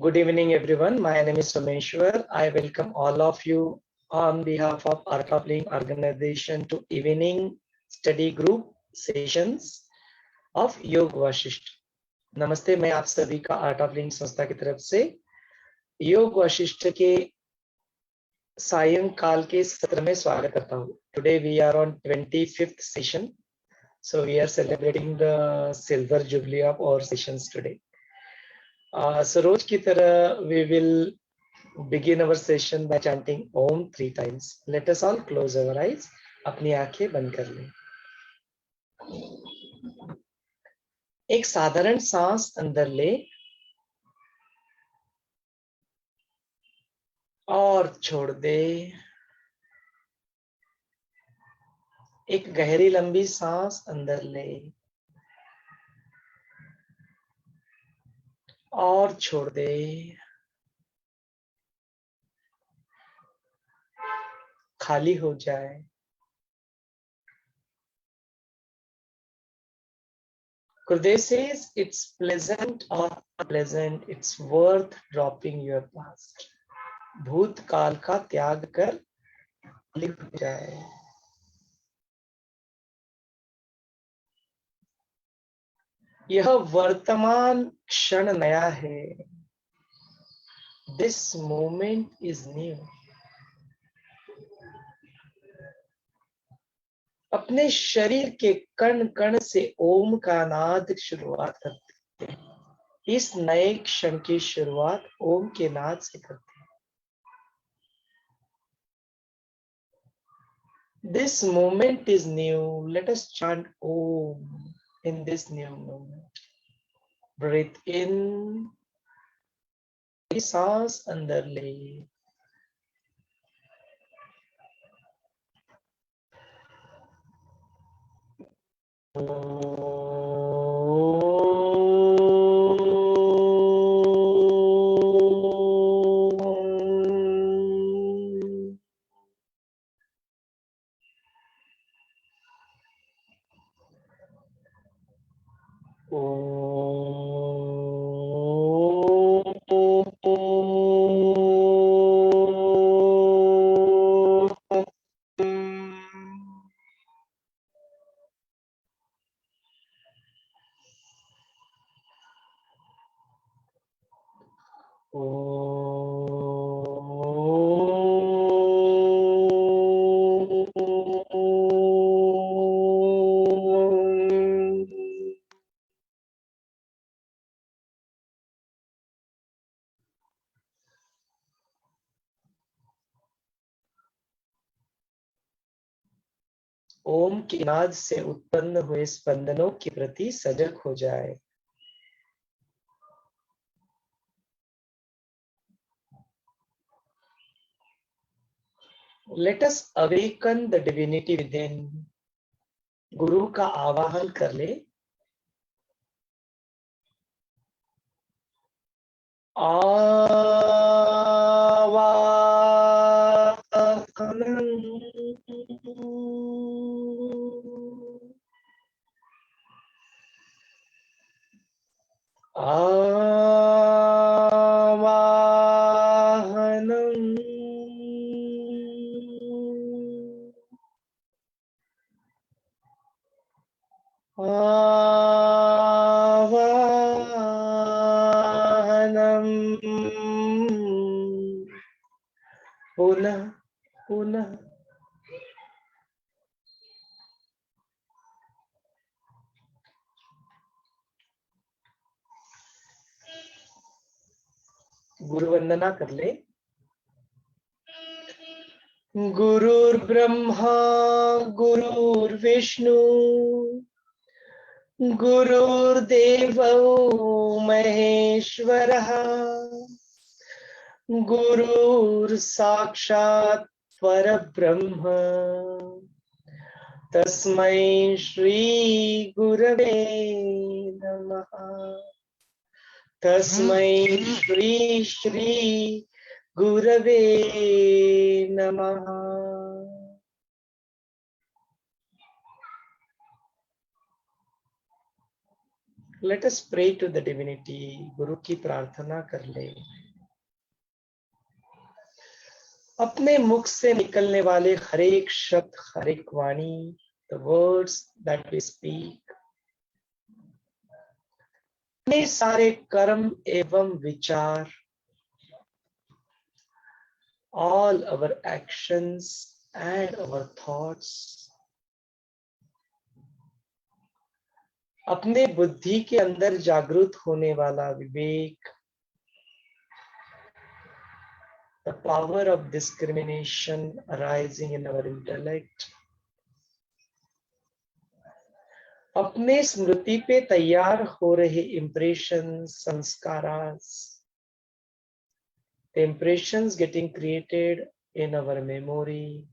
Good evening, everyone. My name is Someshwar. I welcome all of you on behalf of Art of Living organization to evening study group sessions of योग वाशिष्ठ। नमस्ते, मैं आप सभी का art of living संस्था की तरफ से योग वाशिष्ठ के सायंकाल के सत्र में स्वागत करता हूँ। Today we are on 25th session, so we are celebrating the silver jubilee of our sessions today. So रोज की तरह we will begin our session by chanting Om 3 times. Let us all close our eyes. अपनी आंखें बंद कर लें। एक साधारण सांस अंदर ले और छोड़ दे। एक गहरी लंबी सांस अंदर ले और छोड़ दे। खाली हो जाए। Gurudev says it's pleasant or unpleasant, it's worth dropping your past. भूतकाल का त्याग कर खाली हो जाए। यह वर्तमान क्षण नया है। This moment is new. अपने शरीर के कण कण से ओम का नाद शुरुआत करते हैं। इस नए क्षण की शुरुआत ओम के नाद से करते हैं। This moment is new. Let us chant Om in this new moment. Breathe in. सांस अंदर ले। ओम के नाद से उत्पन्न हुए स्पंदनों के प्रति सजग हो जाए। Let us awaken the divinity within. गुरु का आवाहन कर ले। पुनः पुनः गुरु वंदना कर ले। गुरुर्ब्रह्मा गुरुर्विष्णु गुरुर्देवो महेश्वरः गुरुर्साक्षात् परब्रह्म तस्मै श्री गुरवे नमः। तस्मै श्री श्री गुरवे नमः। Let us pray to the divinity. गुरु की प्रार्थना कर ले. अपने मुख से निकलने वाले हर एक शब्द, हर एक वाणी, the words that we speak, अपने सारे कर्म एवं विचार, all our actions and our thoughts, अपने बुद्धि के अंदर जागृत होने वाला विवेक, the power of discrimination arising in our intellect, अपने स्मृति पे तैयार हो रहे impressions, samskaras, the impressions getting created in our memory.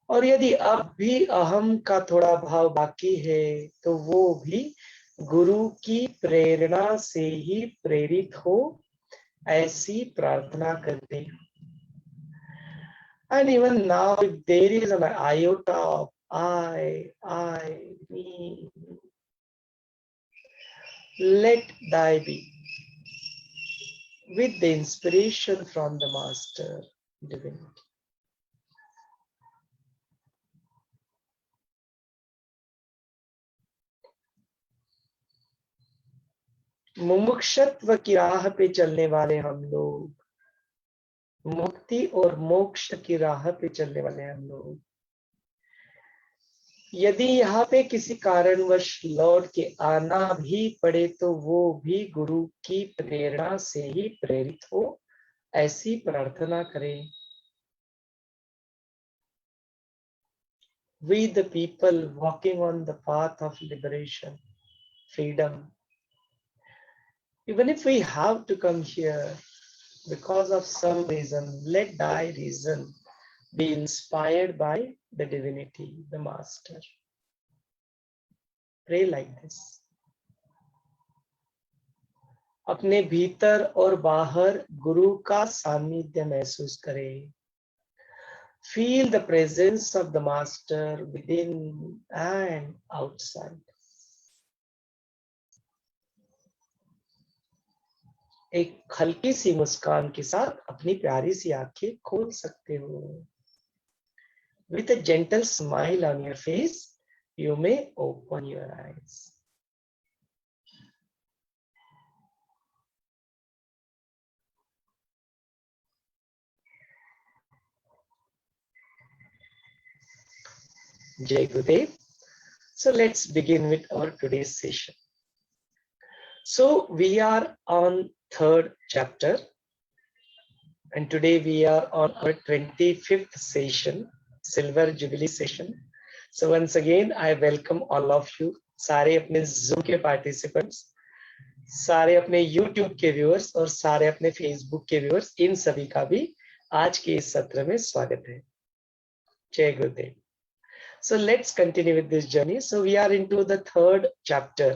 और यदि अब भी अहम का थोड़ा भाव बाकी है तो वो भी गुरु की प्रेरणा से ही प्रेरित हो, ऐसी प्रार्थना करते हैं. And even now, if there is an iota of I, me, let thy be, with the inspiration from the Master Divinity. मुमुक्षत्व की राह पे चलने वाले हम लोग, मुक्ति और मोक्ष की राह पे चलने वाले हम लोग, यदि यहाँ पे किसी कारणवश लौट के आना भी पड़े तो वो भी गुरु की प्रेरणा से ही प्रेरित हो, ऐसी प्रार्थना करें. We the people walking on the path of liberation, freedom, even if we have to come here because of some reason, let thy reason be inspired by the divinity, the Master. Pray like this. अपने भीतर और बाहर गुरु का सानिध्य महसूस करें. Feel the presence of the Master within and outside. एक हल्की सी मुस्कान के साथ अपनी प्यारी सी आंखें खोल सकते हो. With a gentle smile on your face, you may open your eyes. Jai Gurudev. So let's begin with our today's session. So we are on third chapter, and today we are on our 25th session, Silver Jubilee session. So once again, I welcome all of you, सारे अपने Zoom के participants, सारे अपने YouTube के viewers और सारे अपने Facebook के viewers, इन सभी का भी आज के इस सत्र में स्वागत है. जय गुरुदेव. So let's continue with this journey. So we are into the third chapter,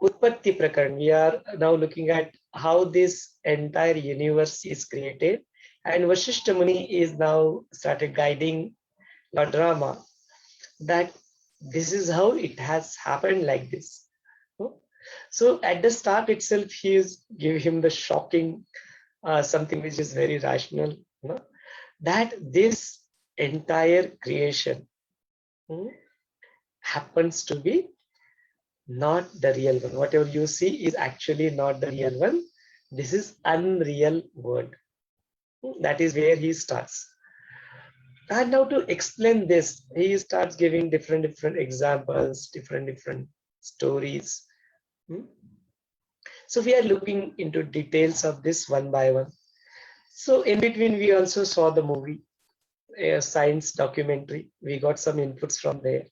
Utpatti Prakaran. We are now looking at how this entire universe is created, and Vaashishtha Muni is now started guiding Lord Rama that this is how it has happened like this. So at the start itself, he is giving him the shocking something which is very rational, that this entire creation happens to be not the real one. Whatever you see is actually not the real one. This is unreal world. That is where he starts. And now to explain this, he starts giving different examples, different stories. So we are looking into details of this one by one. So in between, we also saw the movie, a science documentary. We got some inputs from there.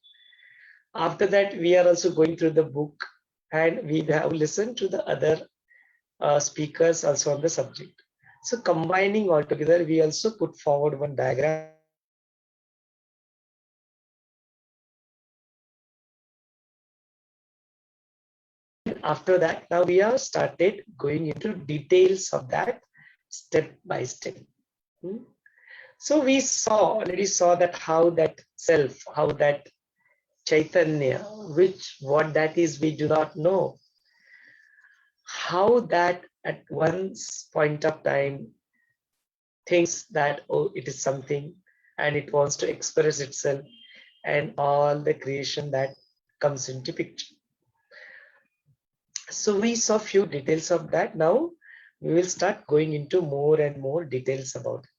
After that, we are also going through the book, and we have listened to the other speakers also on the subject. So combining all together, we also put forward one diagram. After that, now we have started going into details of that step by step. So we already saw that how that self, how that Chaitanya, which what that is we do not know. How that at one point of time thinks that, oh, it is something and it wants to express itself, and all the creation that comes into picture. So we saw few details of that. Now we will start going into more and more details about it.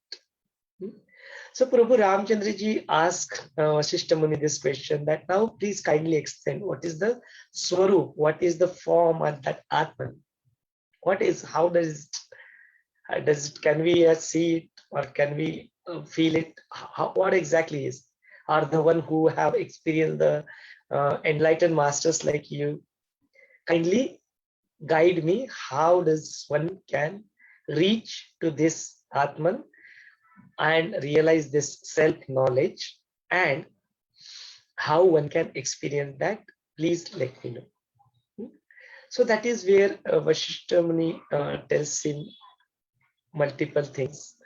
So Prabhu Ramchandra ji asked Vashishtha Muni this question, that now please kindly explain what is the Swarup, what is the form of that Atman? What is, how does it, can we see it, or can we feel it? How, what exactly is? Are the one who have experienced the enlightened masters like you, kindly guide me, how does one can reach to this Atman and realize this self-knowledge, and how one can experience that? Please let me know. So that is where Vashishtha Muni tells him multiple things,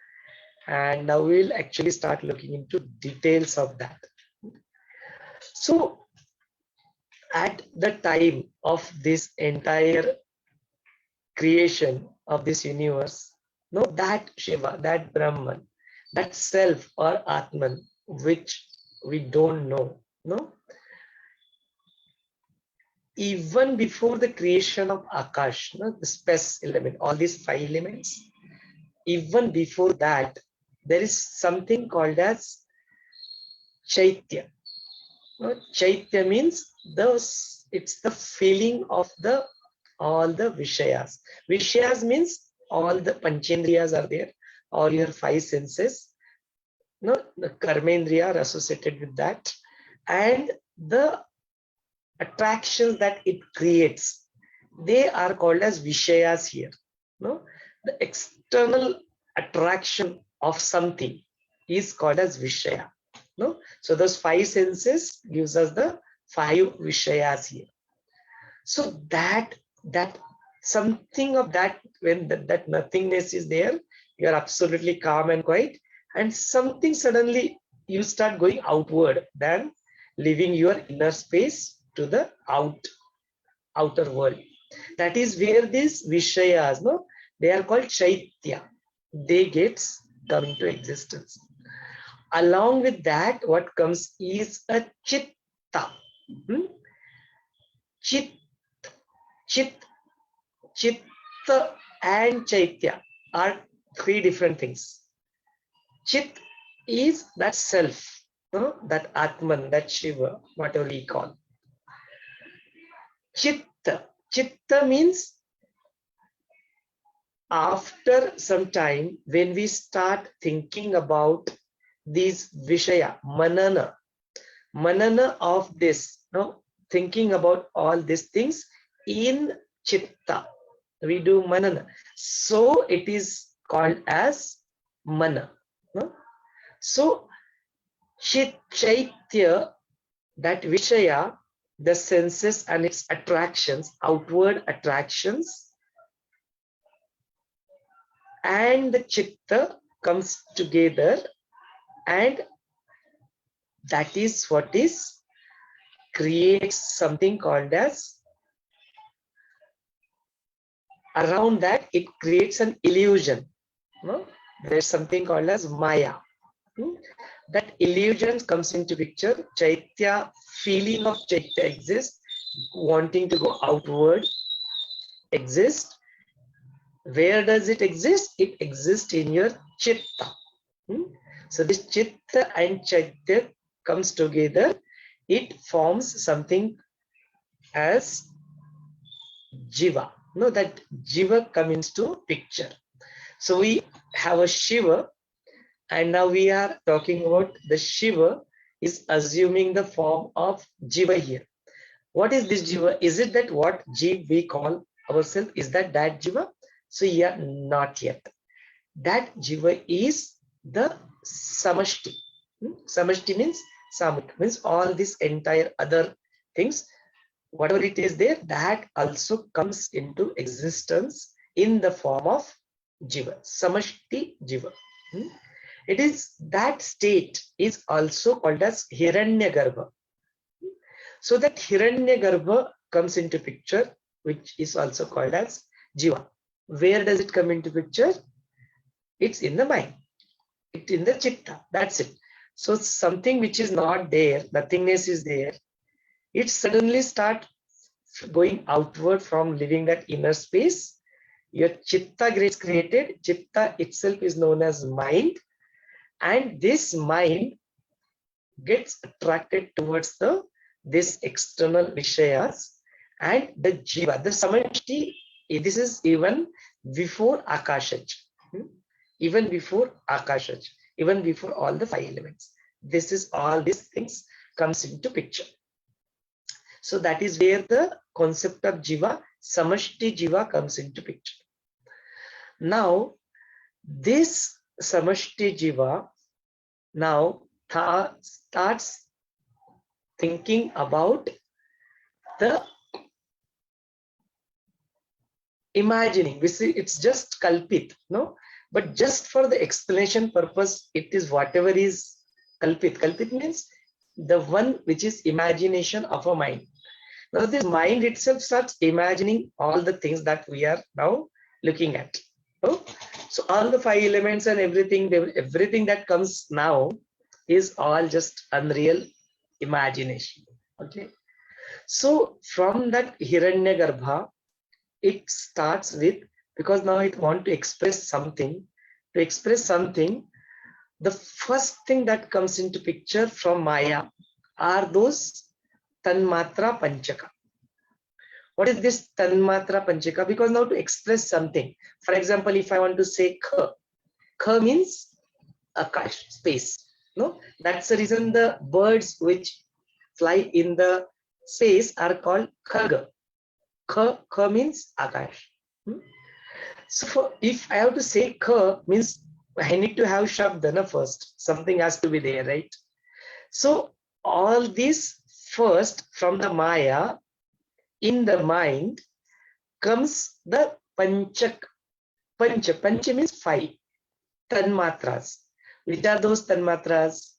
and now we'll actually start looking into details of that. So at the time of this entire creation of this universe, no, that Shiva, that Brahman, that self or Atman, which we don't know, no, even before the creation of Akash, no, the space element, all these 5 elements, even before that, there is something called as Chaitya. No, Chaitya means it's the feeling of the all the Vishayas. Vishayas means all the Panchendriyas are there, all your 5 senses. No, the Karmendriya are associated with that, and the attractions that it creates, they are called as Vishayas here. No, the external attraction of something is called as Vishaya. No, so those 5 senses gives us the 5 Vishayas here. So that something of that, when that nothingness is there, you are absolutely calm and quiet, and something suddenly you start going outward, then leaving your inner space to the outer world. That is where these Vishayas, no, they are called Chaitya. They gets come into existence. Along with that, what comes is a Chitta. Chitta and Chaitya are 3 different things. Chit is that self, no? That Atman, that Shiva, whatever we call. Chitta means after some time, when we start thinking about these Vishaya, manana of this, no? Thinking about all these things in Chitta, we do manana. So it is called as mana. No? So Chaitya, that Vishaya, the senses and its attractions, outward attractions, and the Chitta comes together, and that is what is creates something called as, around that it creates an illusion. No? There's something called as Maya. That illusion comes into picture. Chaitya, feeling of Chaitya exists, wanting to go outward exists. Where does it exist? It exists in your Chitta. So this Chitta and Chaitya comes together. It forms something as Jiva. No, that Jiva comes into picture. So we have a Shiva, and now we are talking about the Shiva is assuming the form of Jiva here. What is this Jiva? Is it that what Jiva we call ourselves? Is that Jiva? So yeah, not yet. That Jiva is the Samashti. Samashti means Samut, means all this entire other things, whatever it is there, that also comes into existence in the form of Jiva, Samashti Jiva. It is that state is also called as Hiranyagarbha. So that Hiranyagarbha comes into picture, which is also called as Jiva. Where does it come into picture? It's in the mind. It's in the Chitta. That's it. So something which is not there, nothingness is there, it suddenly start going outward from living that inner space. Your Chitta gets created. Chitta itself is known as mind. And this mind gets attracted towards this external Vishayas, and the Jiva, the Samashti, this is even before Akashaj. Even before Akashaj, even before all the 5 elements. This is all these things comes into picture. So that is where the concept of Jiva, Samashti Jiva comes into picture. Now, this Samashti Jiva now starts thinking about the imagining. We see it's just kalpit, no? But just for the explanation purpose, it is whatever is kalpit. Kalpit means the one which is imagination of a mind. Now this mind itself starts imagining all the things that we are now looking at. Oh? So all the 5 elements and everything that comes now is all just unreal imagination. Okay. So from that Hiranyagarbha, it starts with, because now it wants to express something. To express something, the first thing that comes into picture from Maya are those Tanmatra Panchaka. What is this Tanmatra Panchaka? Because now to express something, for example, if I want to say Kha, Kha means Akash, space. No, that's the reason the birds which fly in the space are called Khaga. Kha means Akash. So if I have to say Kha, means I need to have Shabdana first. Something has to be there, right? So all this first from the Maya, in the mind comes the Panchak. Pancha means 5 Tanmatras. Which are those Tanmatras?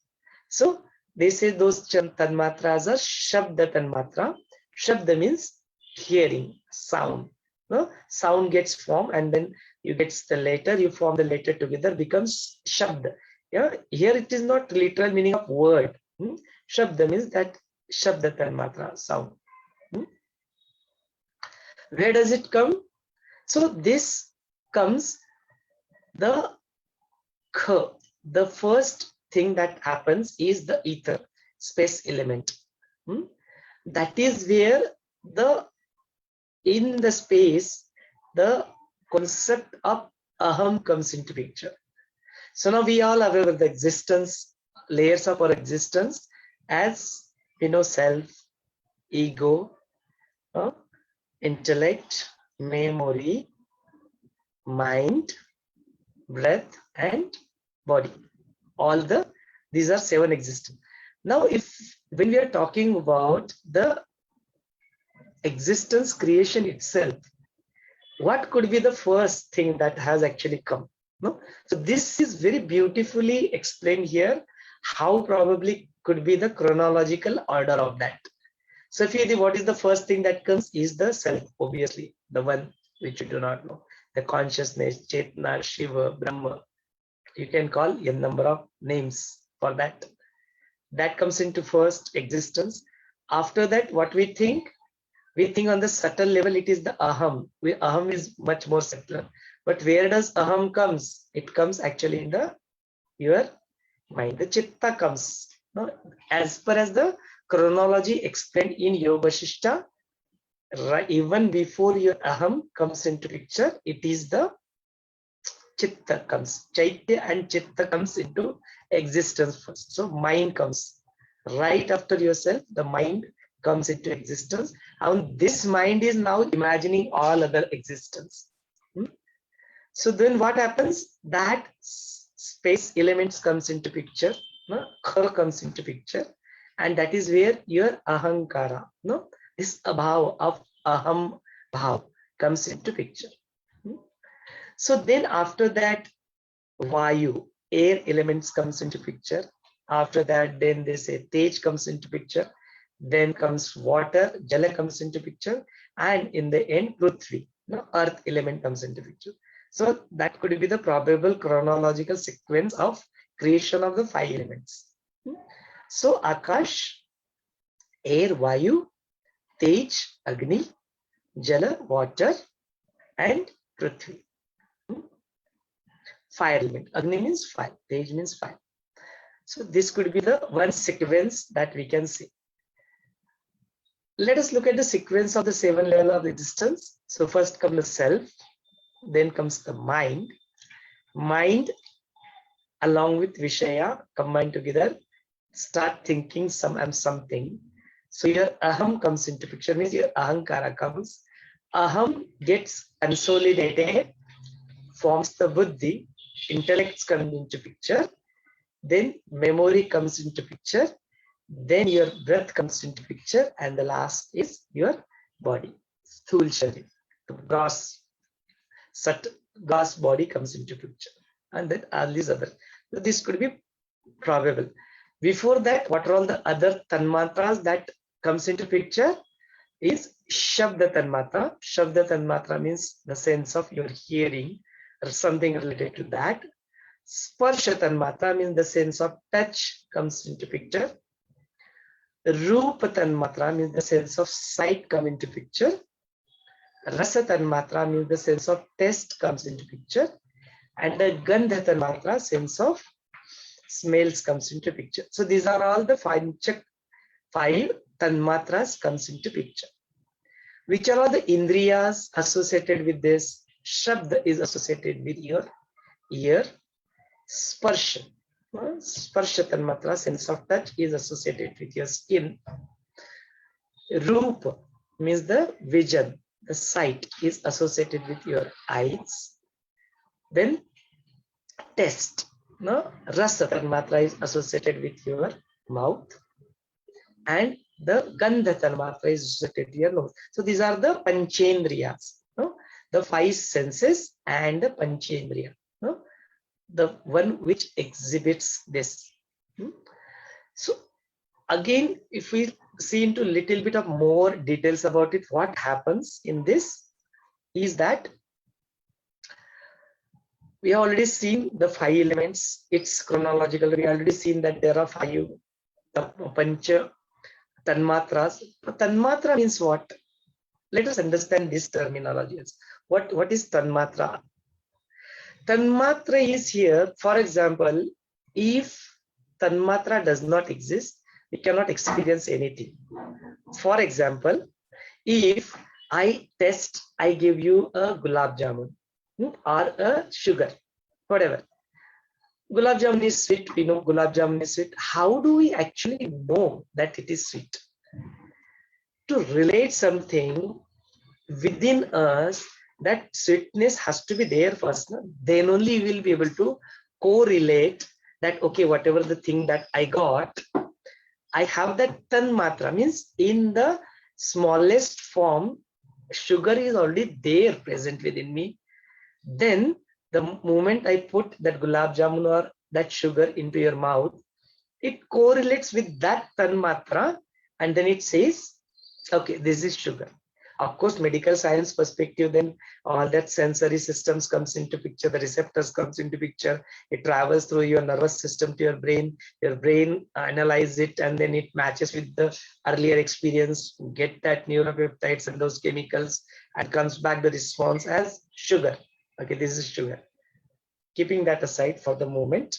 So they say those Tanmatras are Shabda Tanmatra. Shabda means hearing, sound. No? Sound gets formed and then you get the letter, you form the letter together, becomes Shabda. Yeah? Here it is not literal meaning of word. Shabda means that Shabda Tanmatra, sound. Where does it come? So this comes the Kha. The first thing that happens is the ether, space element. That is where in the space, the concept of Aham comes into picture. So now we all are aware of the existence, layers of our existence as, self, ego, intellect, memory, mind, breath, and body. These are 7 existence. Now, when we are talking about the existence creation itself, what could be the first thing that has actually come? No? So this is very beautifully explained here, how probably could be the chronological order of that. So if you think what is the first thing that comes is the self, obviously, the one which you do not know. The consciousness, Chetna, Shiva, Brahma. You can call a number of names for that. That comes into first existence. After that, what we think on the subtle level, it is the Aham. Aham is much more subtle. But where does Aham comes? It comes actually in your mind. The Chitta comes. No? As per as the chronology explained in Yog Vaashishtha, right, even before your Aham comes into picture, it is the Chitta comes. Chaitya and Chitta comes into existence first. So mind comes. Right after yourself, the mind comes into existence. And this mind is now imagining all other existence. So then what happens? That space elements comes into picture. Kha comes into picture. And that is where your ahankara, this abhav of aham bhav comes into picture. So then after that, vayu, air elements comes into picture. After that, then they say tej comes into picture. then comes water, Jala comes into picture, and in the end, Prithvi, earth element comes into picture. So that could be the probable chronological sequence of creation of the 5 elements. So Akash, air, Vayu, Tej, Agni, Jala, water, and Prithvi. Fire element. Agni means fire, Tej means fire. So this could be the one sequence that we can see. Let us look at the sequence of the 7 levels of existence. So first comes the self, then comes the mind. Mind along with Vishaya combined together, start thinking something. So your aham comes into picture, means your ahankara comes. Aham gets consolidated, forms the buddhi, intellects come into picture, then memory comes into picture, then your breath comes into picture, and the last is your body, sthul sharir, the gross body comes into picture, and then all these other. So this could be probable. Before that, what are all the other tanmatras that comes into picture is Shabda Tanmatra. Shabda Tanmatra means the sense of your hearing or something related to that. Sparsha Tanmatra means the sense of touch comes into picture. Rupa Tanmatra means the sense of sight come into picture. Rasa Tanmatra means the sense of taste comes into picture. And the Gandha Tanmatra, sense of smells comes into picture. So these are all the 5 Tanmatras comes into picture. Which are all the Indriyas associated with this? Shabda is associated with your ear. Sparsha. Sparsha Tanmatra, sense of touch, is associated with your skin. Rupa means the vision, the sight is associated with your eyes. Then taste. Rasa Tanmatra is associated with your mouth. And the Gandha Tanmatra is associated with your nose. So these are the Panchendriyas. The 5 senses and the Panchendriya. The one which exhibits this. So again, if we see into little bit of more details about it, what happens in this is that we have already seen the 5 elements. It's chronological. We already seen that there are 5 pancha tanmatras. Tanmatra means what? Let us understand this terminology. What is tanmatra? Tanmatra is here, for example, if tanmatra does not exist, we cannot experience anything. For example, if I give you a gulab jamun or a sugar, whatever. Gulab jamun is sweet, we know gulab jamun is sweet. How do we actually know that it is sweet? To relate something within us, that sweetness has to be there first. Then only we will be able to correlate that, okay, whatever the thing that I got, I have that tanmatra, means in the smallest form, sugar is already there present within me. Then the moment I put that gulab jamun or that sugar into your mouth, it correlates with that tanmatra, and then it says, okay, this is sugar. Of course, medical science perspective, then all that sensory systems comes into picture, the receptors comes into picture, it travels through your nervous system to your brain analyzes it, and then it matches with the earlier experience, get that neuropeptides and those chemicals, and comes back the response as sugar. Okay, this is sugar. Keeping that aside for the moment,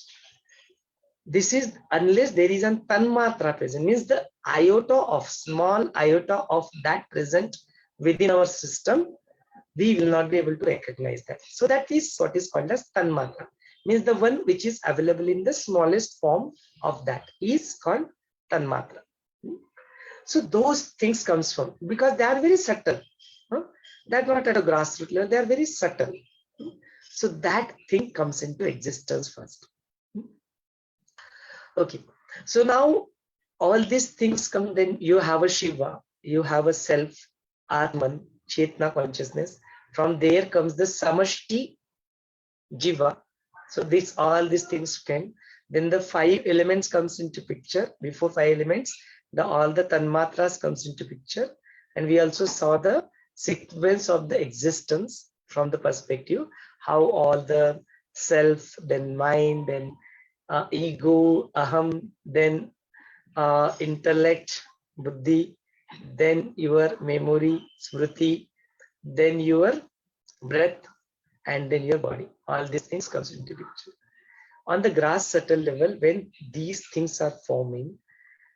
this is unless there is a tanmatra present, means the small iota of that present within our system, we will not be able to recognize that. So that is what is called as tanmatra, means the one which is available in the smallest form of that is called tanmatra. So those things comes from, because they are very subtle. They're not at a grassroots level, they are very subtle. So that thing comes into existence first. Okay, so now all these things come, then you have a Shiva, you have a self, Atman, Chetna consciousness. From there comes the Samashti Jiva. So all these things came. Then the 5 elements comes into picture. Before 5 elements, all the tanmatras comes into picture, and we also saw the sequence of the existence from the perspective how all the self, then mind, then ego, aham, then intellect, buddhi, then your memory, smriti, then your breath, and then your body. All these things comes into picture. On the grass subtle level, when these things are forming,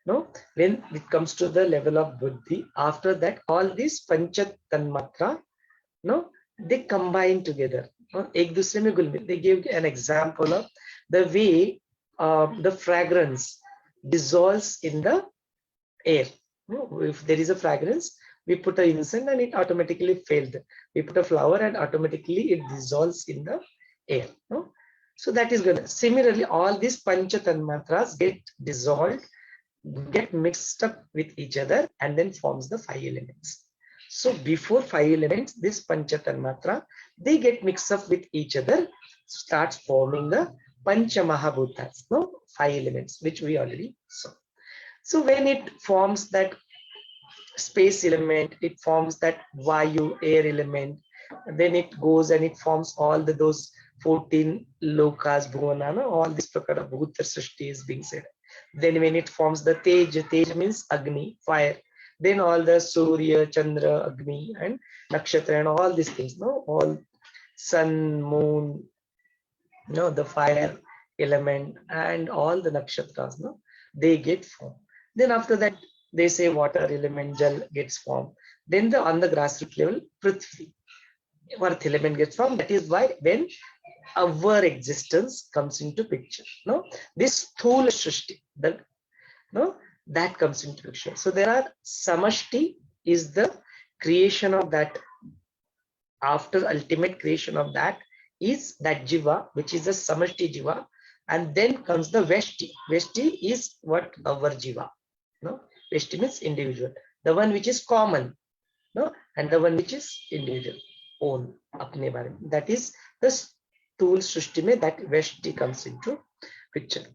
no, when it comes to the level of buddhi, after that all these pancha tanmatra, no, they combine together. Ek dusre mein gul mein. They give an example of the way the fragrance dissolves in the air. If there is a fragrance, we put an incense and it automatically failed. We put a flower and automatically it dissolves in the air. No? So that is good. Similarly, all these pancha tanmatras get dissolved, get mixed up with each other, and then forms the 5 elements. So before 5 elements, this pancha tanmatra, they get mixed up with each other, starts forming the pancha mahabhutas, no, 5 elements, which we already saw. So when it forms that space element, it forms that vayu, air element, then it goes and it forms all those 14 lokas, bhuvana, all this prakara bhuta srishti is being said. Then when it forms the tej means agni, fire. Then all the surya, chandra, agni, and nakshatra, and all these things, no, all sun, moon, no, the fire element, and all the nakshatras, no, they get formed. Then after that, they say water element, jal gets formed. Then on the grassroots level, prithvi, earth element gets formed. That is why when our existence comes into picture, no, this sthula srishti, that comes into picture. So there are samashti is the creation of that. After ultimate creation of that is that jiva, which is the samashti jiva, and then comes the veshti. Veshti is what? Our jiva. No, veshti means individual, the one which is common, no, and the one which is individual, own, apne bare mein. That is the stool srishti mein that veshti comes into picture.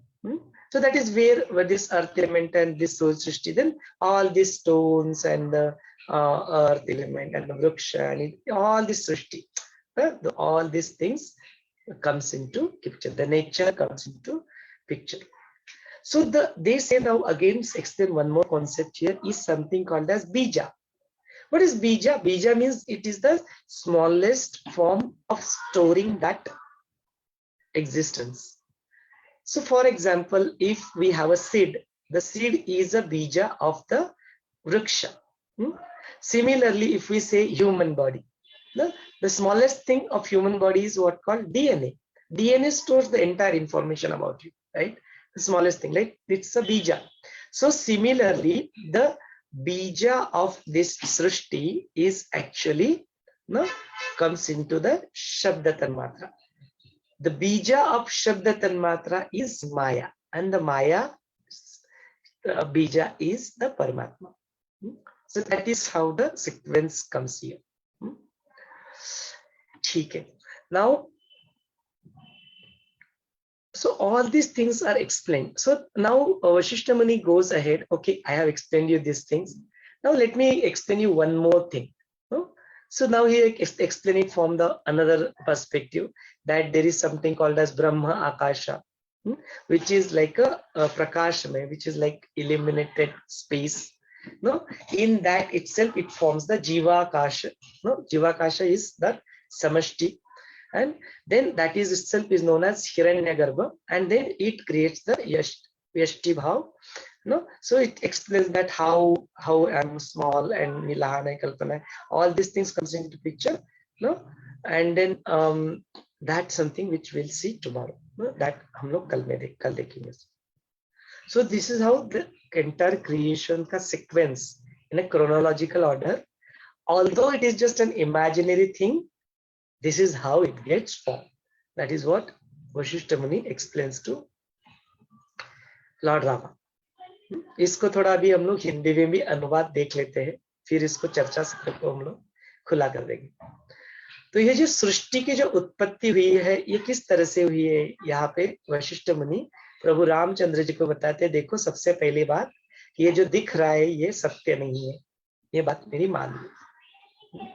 So that is where this earth element and this soul srishti, then all these stones and the earth element and the vriksha and all this srishti, all these things comes into picture. The nature comes into picture. So they say now again, explain one more concept here, is something called as bija. What is bija? Bija means it is the smallest form of storing that existence. So for example, if we have a seed, the seed is a bija of the vriksha. Similarly, if we say human body, the smallest thing of human body is what called DNA. DNA stores the entire information about you, right? The smallest thing, like it's a bija. So similarly, the bija of this srishti is actually, comes into the shabda tanmatra. The bija of shabda tanmatra is maya, and the maya bija is the Paramatma. So that is how the sequence comes here. Okay. Now, so all these things are explained. So now Vaashishtha Muni goes ahead. Okay, I have explained you these things. Now let me explain you one more thing. So now here explain it from the another perspective, that there is something called as Brahma Akasha, which is like a prakashmay, which is like illuminated space. In that itself it forms the Jiva Akasha. Jiva Akasha is the samashti, and then that is itself is known as Hiranyagarbha, and then it creates the Yashti Bhav. So it explains that how I'm small and Nilahana Kalpana, all these things comes into picture. And then that's something which we'll see tomorrow. That hum log kal dekhenge. So this is how the entire creation ka sequence in a chronological order. Although it is just an imaginary thing, this is how it gets formed. That is what Vaashishtha Muni explains to Lord Rama. इसको थोड़ा अभी हम लोग हिंदी में भी अनुवाद देख लेते हैं, फिर इसको चर्चा सत्र को हम लोग खुला कर देंगे. तो ये जो सृष्टि की जो उत्पत्ति हुई है, ये किस तरह से हुई है, यहाँ पे वशिष्ठ मुनि प्रभु रामचंद्र जी को बताते हैं. देखो, सबसे पहली बात कि ये जो दिख रहा है ये सत्य नहीं है, ये बात मेरी मान लो।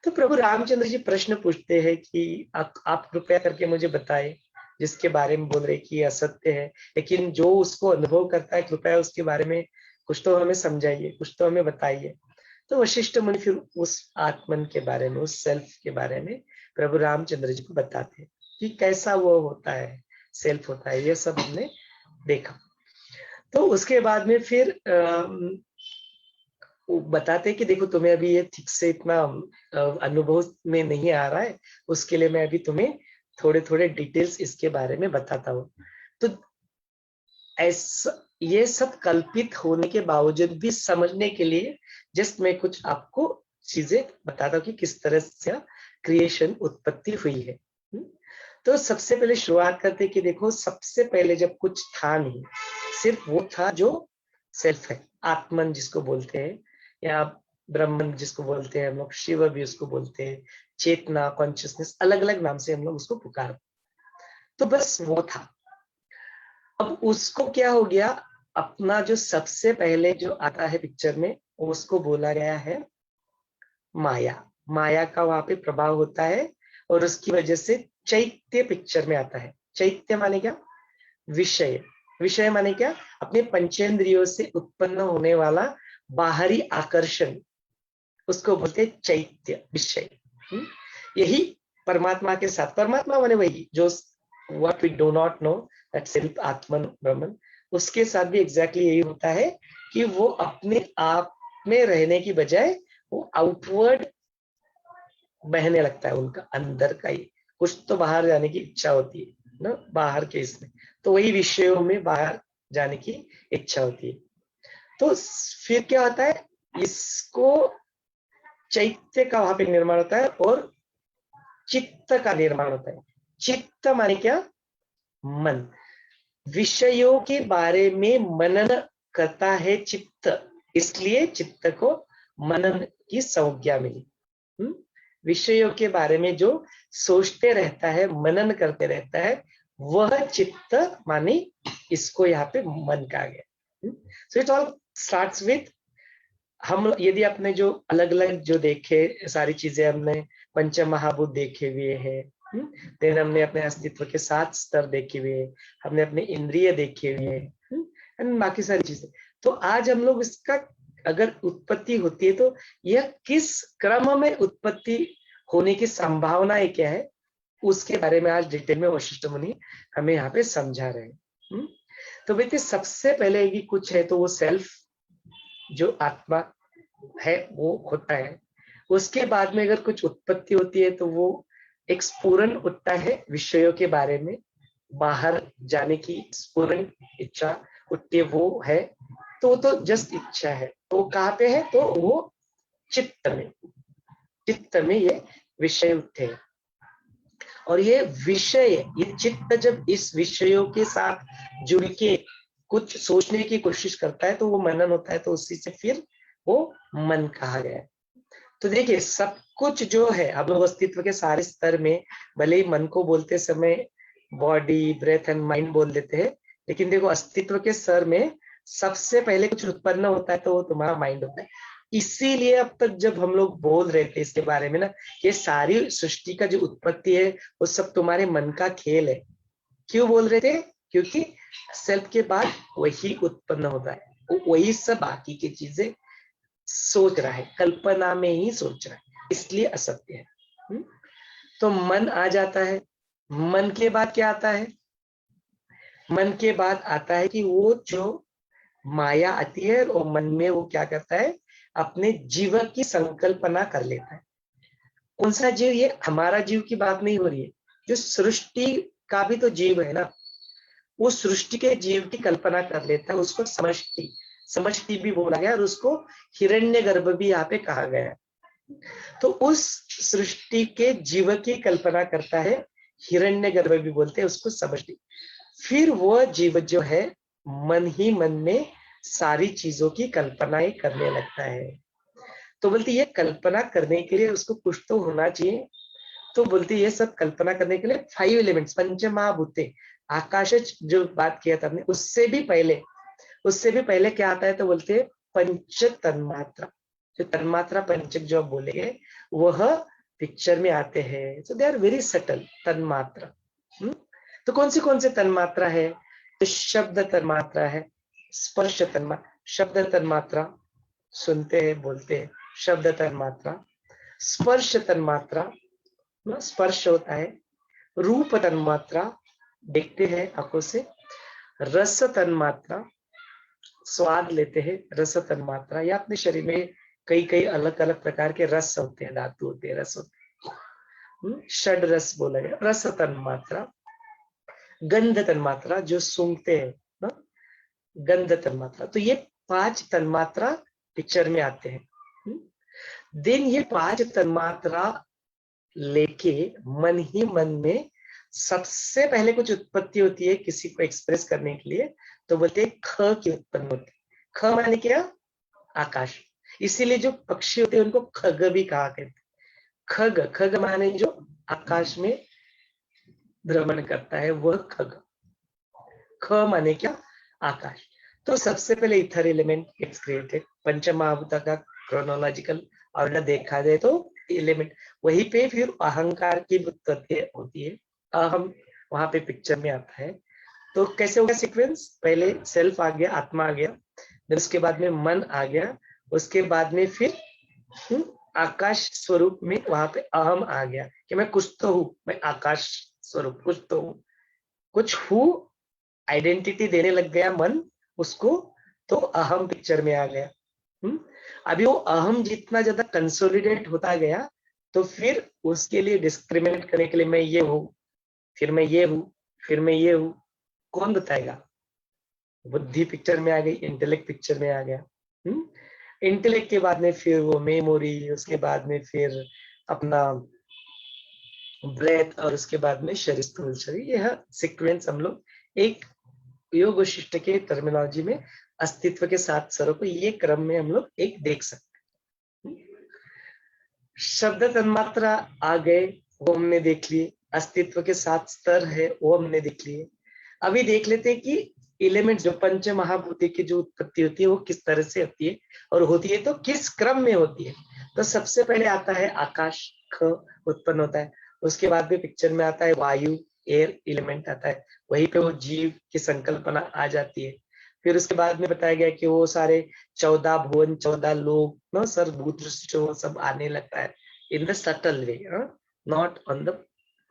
तो प्रभु रामचंद्र जी प्रश्न पूछते हैं कि आप कृपया करके मुझे बताएं, जिसके बारे में बोल रहे कि ये असत्य है, लेकिन जो उसको अनुभव करता है कृपया उसके बारे में कुछ तो हमें समझाइए, कुछ तो हमें बताइए। तो वशिष्ठ मुनि फिर उस आत्मन के बारे में, उस सेल्फ के बारे में प्रभु रामचंद्र जी को बताते हैं कि कैसा वो होता है, सेल्फ होता है, ये सब हमने देखा। तो उसके बाद में फिर वो बताते कि देखो तुम्हें अभी ये ठीक से इतना अनुभव में नहीं आ रहा है, उसके लिए मैं अभी तुम्हें थोड़े थोड़े डिटेल्स इसके बारे में बताता हूँ। तो ऐसा ये सब कल्पित होने के बावजूद भी समझने के लिए जस्ट मैं कुछ आपको चीजें बताता हूँ कि किस तरह से क्रिएशन उत्पत्ति हुई है। तो सबसे पहले शुरुआत करते कि देखो सबसे पहले जब कुछ था नहीं, सिर्फ वो था जो सेल्फ है, आत्मन जिसको बोलते हैं, या ब्रह्मन जिसको बोलते हैं हम लोग, शिव भी उसको बोलते हैं, चेतना, कॉन्शियसनेस, अलग अलग नाम से हम लोग उसको पुकारते। तो बस वो था। अब उसको क्या हो गया, अपना जो सबसे पहले जो आता है पिक्चर में उसको बोला गया है माया। माया का वहां पे प्रभाव होता है और उसकी वजह से चैत्य पिक्चर में आता है। चैत्य माने क्या, विषय। विषय माने क्या, अपने पंचेंद्रियों से उत्पन्न होने वाला बाहरी आकर्षण, उसको बोलते हैं चैत्य, विषय। यही परमात्मा के साथ, परमात्मा माने वही जो what we do not know, that self, आत्मन, ब्रह्मन, उसके साथ भी एग्जैक्टली यही होता है कि वो अपने आप में रहने की बजाय वो आउटवर्ड बहने लगता है, उनका अंदर का ही कुछ तो बाहर जाने की इच्छा होती है ना, बाहर के इसमें, तो वही विषयों में बाहर जाने की इच्छा होती है। तो फिर क्या होता है, इसको चैत्य का वहां पे निर्माण होता है और चित्त का निर्माण होता है। चित्त माने क्या, मन। विषयों के बारे में मनन करता है चित्त, इसलिए चित्त को मनन की संज्ञा मिली। विषयों के बारे में जो सोचते रहता है, मनन करते रहता है, वह चित्त माने इसको यहाँ पे मन कहा गया। So it all starts with, हम यदि अपने जो अलग अलग जो देखे सारी चीजें, हमने पंच महाभूत देखे हुए हैं, देन हमने अपने अस्तित्व के 7 स्तर देखे हुए हैं, हमने अपने इंद्रिय देखे हुए हैं, एंड बाकी सारी चीजें। तो आज हम लोग इसका अगर उत्पत्ति होती है तो यह किस क्रम में उत्पत्ति होने की संभावनाएं क्या है, उसके बारे में आज डिटेल में वशिष्ठ मुनि हमें यहाँ पे समझा रहे हैं। तो बेटे सबसे पहले भी कुछ है तो वो सेल्फ जो आत्मा है वो होता है। उसके बाद में अगर कुछ उत्पत्ति होती है तो वो एक स्फुरन उठता है विषयों के बारे में, बाहर जाने की स्फुरन इच्छा उठती है, वो है। तो वो तो जस्ट इच्छा है। तो कहाँ पे है, तो वो चित्त में, चित्त में ये विषय उठते हैं। और ये विषय, ये चित्त जब इस विषयों के साथ जुड़ के कुछ सोचने की कोशिश करता है तो वो मनन होता है, तो उसी से फिर वो मन कहा गया है। तो देखिए सब कुछ जो है, हम लोग अस्तित्व के सारे स्तर में भले ही मन को बोलते समय बॉडी, ब्रेथ एंड माइंड बोल देते हैं, लेकिन देखो अस्तित्व के स्तर में सबसे पहले कुछ उत्पन्न होता है तो वो तुम्हारा माइंड होता है। इसीलिए अब तक जब हम लोग बोल रहे थे इसके बारे में ना, ये सारी सृष्टि का जो उत्पत्ति है वो सब तुम्हारे मन का खेल है। क्यों बोल रहे थे, क्योंकि सेल्फ के बाद वही उत्पन्न होता है, वही सब बाकी की चीजें सोच रहा है, कल्पना में ही सोच रहा है, इसलिए असत्य है। तो मन आ जाता है। मन के बाद क्या आता है, मन के बाद आता है कि वो जो माया आती है और मन में वो क्या करता है, अपने जीव की संकल्पना कर लेता है। कौन सा जीव, ये हमारा जीव की बात नहीं हो रही है, जो सृष्टि का भी तो जीव है ना, वो सृष्टि के जीव की कल्पना कर लेता है, उसको समष्टि, समष्टि भी बोला गया और उसको हिरण्यगर्भ भी यहाँ पे कहा गया है। तो उस सृष्टि के जीव की कल्पना करता है, हिरण्यगर्भ भी बोलते हैं उसको, समष्टि। फिर वो जीव जो है मन ही मन में सारी चीजों की कल्पनाएं करने लगता है। तो बोलती ये कल्पना करने के लिए उसको कुछ तो होना चाहिए। तो बोलती ये सब कल्पना करने के लिए 5 एलिमेंट्स, पंच महाभूते, आकाश जो बात किया था हमने, उससे भी पहले उससे भी पहले क्या आता है तो बोलते हैं पंच तन्मात्रा। जो तन्मात्रा पंचक जो आप बोलेंगे वह पिक्चर में आते हैं। सो दे आर वेरी सटल तन्मात्रा। तो कौन से तन्मात्रा है? तो शब्द तन्मात्रा है, स्पर्श तन्मात्रा, शब्द तन्मात्रा सुनते हैं बोलते हैं, शब्द तन्मात्रा, स्पर्श तन्मात्रा, स्पर्श होता है, रूप तन्मात्रा देखते हैं आंखों से, रस तन्मात्रा स्वाद लेते हैं, रस तन्मात्रा, या अपने शरीर में कई कई अलग अलग प्रकार के रस होते हैं, धातु होते हैं, रस होते हैं, षड रस बोला गया, रस तन्मात्रा, गंध तन्मात्रा जो सूंघते हैं ना, गंध तन्मात्रा। तो ये 5 तन्मात्रा पिक्चर में आते हैं। देन ये 5 तन्मात्रा लेके मन ही मन में सबसे पहले कुछ उत्पत्ति होती है किसी को एक्सप्रेस करने के लिए, तो बोलते हैं ख की उत्पन्न होती है। ख माने क्या? आकाश। इसीलिए जो पक्षी होते हैं उनको खग भी कहा कहते। खग, खग माने जो आकाश में भ्रमण करता है वह खग। ख माने क्या? आकाश। तो सबसे पहले इथर एलिमेंट गेट्स क्रिएटेड। पंचमहाभूत का क्रोनोलॉजिकल ऑर्डर देखा जाए तो एलिमेंट वहीं पे फिर अहंकार की उत्पत्ति होती है। अहम वहां पे पिक्चर में आता है। तो कैसे होगा सीक्वेंस? पहले सेल्फ आ गया, आत्मा आ गया, फिर उसके बाद में मन आ गया, उसके बाद में फिर आकाश स्वरूप में वहां पे अहम आ गया कि मैं कुछ तो हूं, मैं आकाश स्वरूप कुछ तो हूं, कुछ हूं, आइडेंटिटी देने लग गया मन उसको, तो अहम पिक्चर में आ गया। अभी वो अहम जितना ज्यादा कंसोलिडेट होता गया तो फिर उसके लिए डिस्क्रिमिनेट करने के लिए मैं ये हूं, फिर मैं ये हूं, फिर मैं ये हूं, कौन बताएगा? बुद्धि पिक्चर में आ गई, इंटेलेक्ट पिक्चर में आ गया। इंटेलेक्ट के बाद में फिर वो मेमोरी, उसके बाद में फिर अपना ब्रेथ, और उसके बाद में शरीर, स्थूल शरीर। यह सीक्वेंस हम लोग एक योग वशिष्ठ के टर्मिनोलॉजी में अस्तित्व के 7 स्वरों को ये क्रम में हम लोग एक देख सकते हैं। शब्द तन्मात्रा आ गए, वो हमने देख लिए। अस्तित्व के 7 स्तर है वो हमने देख लिए। अभी देख लेते हैं कि एलिमेंट जो पंच महाभूति की जो उत्पत्ति होती है वो किस तरह से होती है, और होती है तो किस क्रम में होती है। तो सबसे पहले आता है आकाश, ख उत्पन्न होता है। उसके बाद में पिक्चर में आता है वायु, एयर एलिमेंट आता है, वहीं पे वो जीव की संकल्पना आ जाती है। फिर उसके बाद में बताया गया कि वो सारे 14 भुवन, 14 लोग, नो सर, भूत वो सब आने लगता है in the subtle way, not on the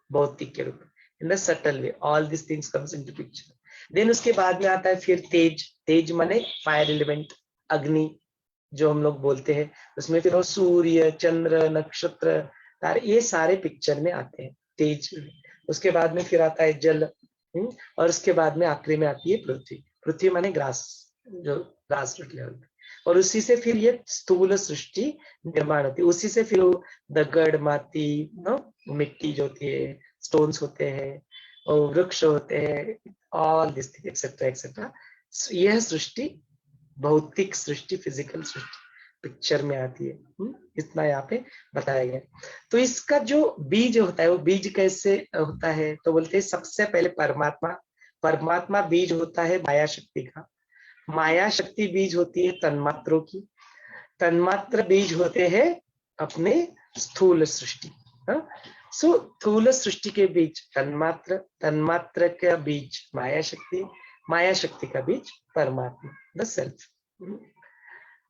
भौतिक के रूप में, in the subtle way all this things comes into picture. Then उसके बाद में आता है फिर तेज। तेज माने फायर एलिमेंट, अग्नि जो हम लोग बोलते हैं। उसमें फिर वो सूर्य, चंद्र, नक्षत्र, तारे, ये सारे पिक्चर में आते हैं तेज। उसके बाद में फिर आता है जल, और उसके बाद में आखिरी में आती है पृथ्वी। पृथ्वी माने ग्रास, जो ग्रास रूट लेवल, और उसी से फिर ये स्थूल सृष्टि निर्माण होती है। उसी से फिर दगड़, माटी, मिट्टी जो होती है, स्टोन्स होते हैं, और वृक्ष होते हैं, all this thing etcetera etcetera. यह सृष्टि, भौतिक सृष्टि, फिजिकल सृष्टि पिक्चर में आती है। इतना यहाँ पे बताया गया। तो इसका जो बीज होता है वो बीज कैसे होता है तो बोलते हैं सबसे पहले परमात्मा। परमात्मा बीज होता है माया शक्ति का। माया शक्ति बीज होती है तन्मात्रों की। तन्मात्र बीज होते हैं अपने स्थूल सृष्टि। सो स्थूल सृष्टि के बीज तन्मात्र, तन्मात्र का बीज माया शक्ति, माया शक्ति का बीज परमात्मा, द सेल्फ।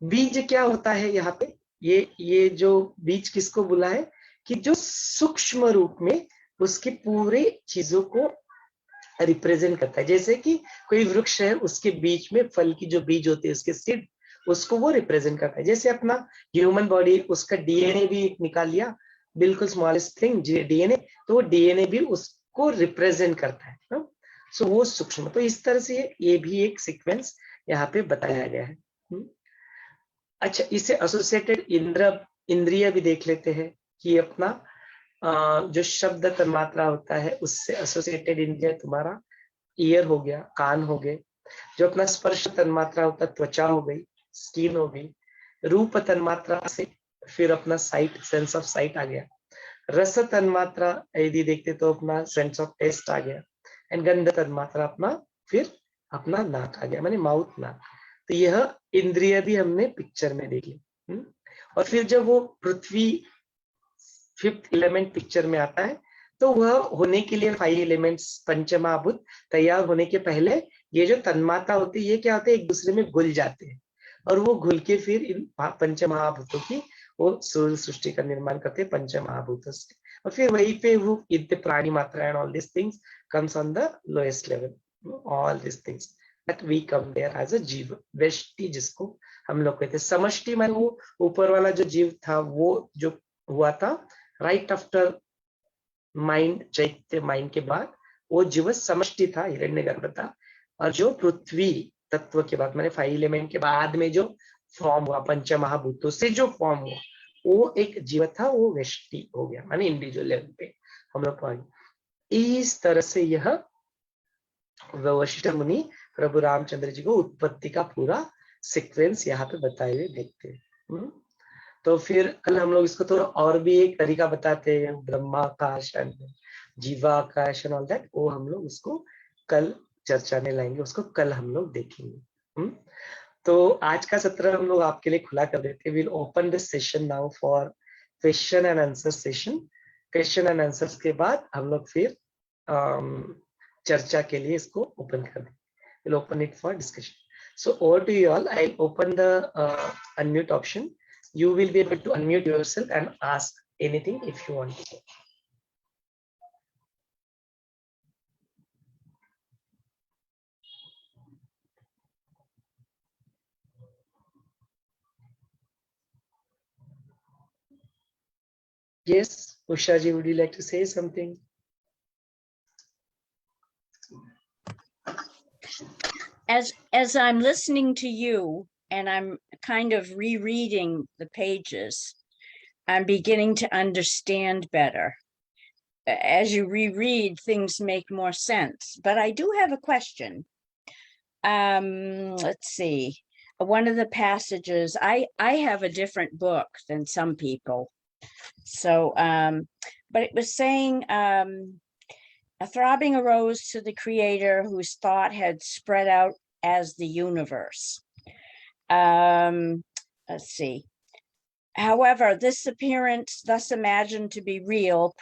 बीज क्या होता है यहाँ पे? ये जो बीज किसको बोला है कि जो सूक्ष्म रूप में उसकी पूरे चीजों को रिप्रेजेंट करता है। जैसे कि कोई वृक्ष है, उसके बीच में फल की जो बीज होती है, उसके सीड, उसको वो रिप्रेजेंट करता है। जैसे अपना ह्यूमन बॉडी, उसका डीएनए भी निकाल लिया, बिल्कुल स्मॉलेस्ट थिंग डीएनए, तो वो डीएनए भी उसको रिप्रेजेंट करता है। सो वो सूक्ष्म। तो इस तरह से ये भी एक सीक्वेंस यहाँ पे बताया गया है। अच्छा, इससे एसोसिएटेड इंद्रिय भी देख लेते हैं कि अपना जो शब्द तन्मात्रा होता है उससे एसोसिएटेड इंद्रिय तुम्हारा ईयर हो गया, कान हो गए। जो अपना स्पर्श तन्मात्रा होता है त्वचा हो गई, स्किन हो गई। रूप तन्मात्रा से फिर अपना साइट, सेंस ऑफ साइट आ गया। रस तन्मात्रा यदि देखते तो अपना सेंस ऑफ टेस्ट आ गया। एंड गंध तन्मात्रा अपना फिर अपना नाक आ गया, माने माउथ नाक। तो यह इंद्रिय भी हमने पिक्चर में देख ली। और फिर जब वो पृथ्वी 5th एलिमेंट पिक्चर में आता है, तो वह होने के लिए 5 एलिमेंट्स पंचमहाभूत तैयार होने के पहले ये जो तन्मात्रा होती है, ये क्या होते हैं, एक दूसरे में घुल जाते हैं, और वो घुल के फिर इन पंचमहाभूतों की वो सूर्य सृष्टि का निर्माण करते हैं पंचमहाभूतों से। और फिर वहीं पे वो इतने प्राणी मात्रा and all this things comes on the lowest level, all this things that we come there as a जीव, व्यष्टि जिसको हम लोग कहते हैं। समष्टि माने वो ऊपर वाला जो जीव था, वो जो हुआ था राइट आफ्टर माइंड, चैत्य माइंड के बाद वो जीव समष्टि था, हिरण्यगर्भ था। और जो पृथ्वी तत्व के बाद माने 5 एलिमेंट के बाद में जो फॉर्म हुआ पंचमहाभूतों से जो फॉर्म हुआ, वो एक जीव था, वो व्यष्टि हो गया, माने इंडिविजुअल लेवल पे हम लोग पाएंगे। इस तरह से यह वशिष्ठ मुनि प्रभु रामचंद्र जी को उत्पत्ति का पूरा सीक्वेंस यहाँ पे बताए हुए देखते हैं। तो फिर कल हम लोग इसको थोड़ा और भी एक तरीका बताते हैं, ब्रह्माकाश एंड जीवाकाश एंड ऑल दैट, वो हम लोग उसको कल चर्चा में लाएंगे, उसको कल हम लोग देखेंगे। तो आज का सत्र हम लोग आपके लिए खुला कर देते हैं। Will open this session now for question and answer session. Question and answers के बाद हम लोग फिर चर्चा के लिए इसको ओपन कर देंगे। Will open it for discussion. So over to you all. I'll open the unmute option. You will be able to unmute yourself and ask anything if you want to. Yes, Usha ji, would you like to say something? As I'm listening to you and I'm kind of rereading the pages, I'm beginning to understand better. As you reread, things make more sense. But I do have a question. Let's see. One of the passages, I have a different book than some people. So, but it was saying, a throbbing arose to the creator whose thought had spread out as the universe. Let's see. However, this appearance, thus imagined to be real,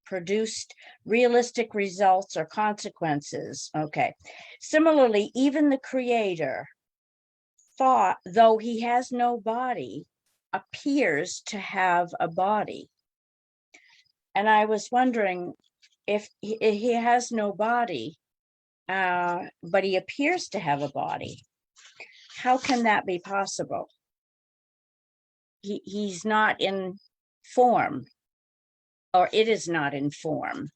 produced realistic results or consequences. Okay. Similarly, even the creator thought, though he has no body, appears to have a body. And I was wondering, if he has no body, but he appears to have a body, how can that be possible? He's not in form, or it is not in form.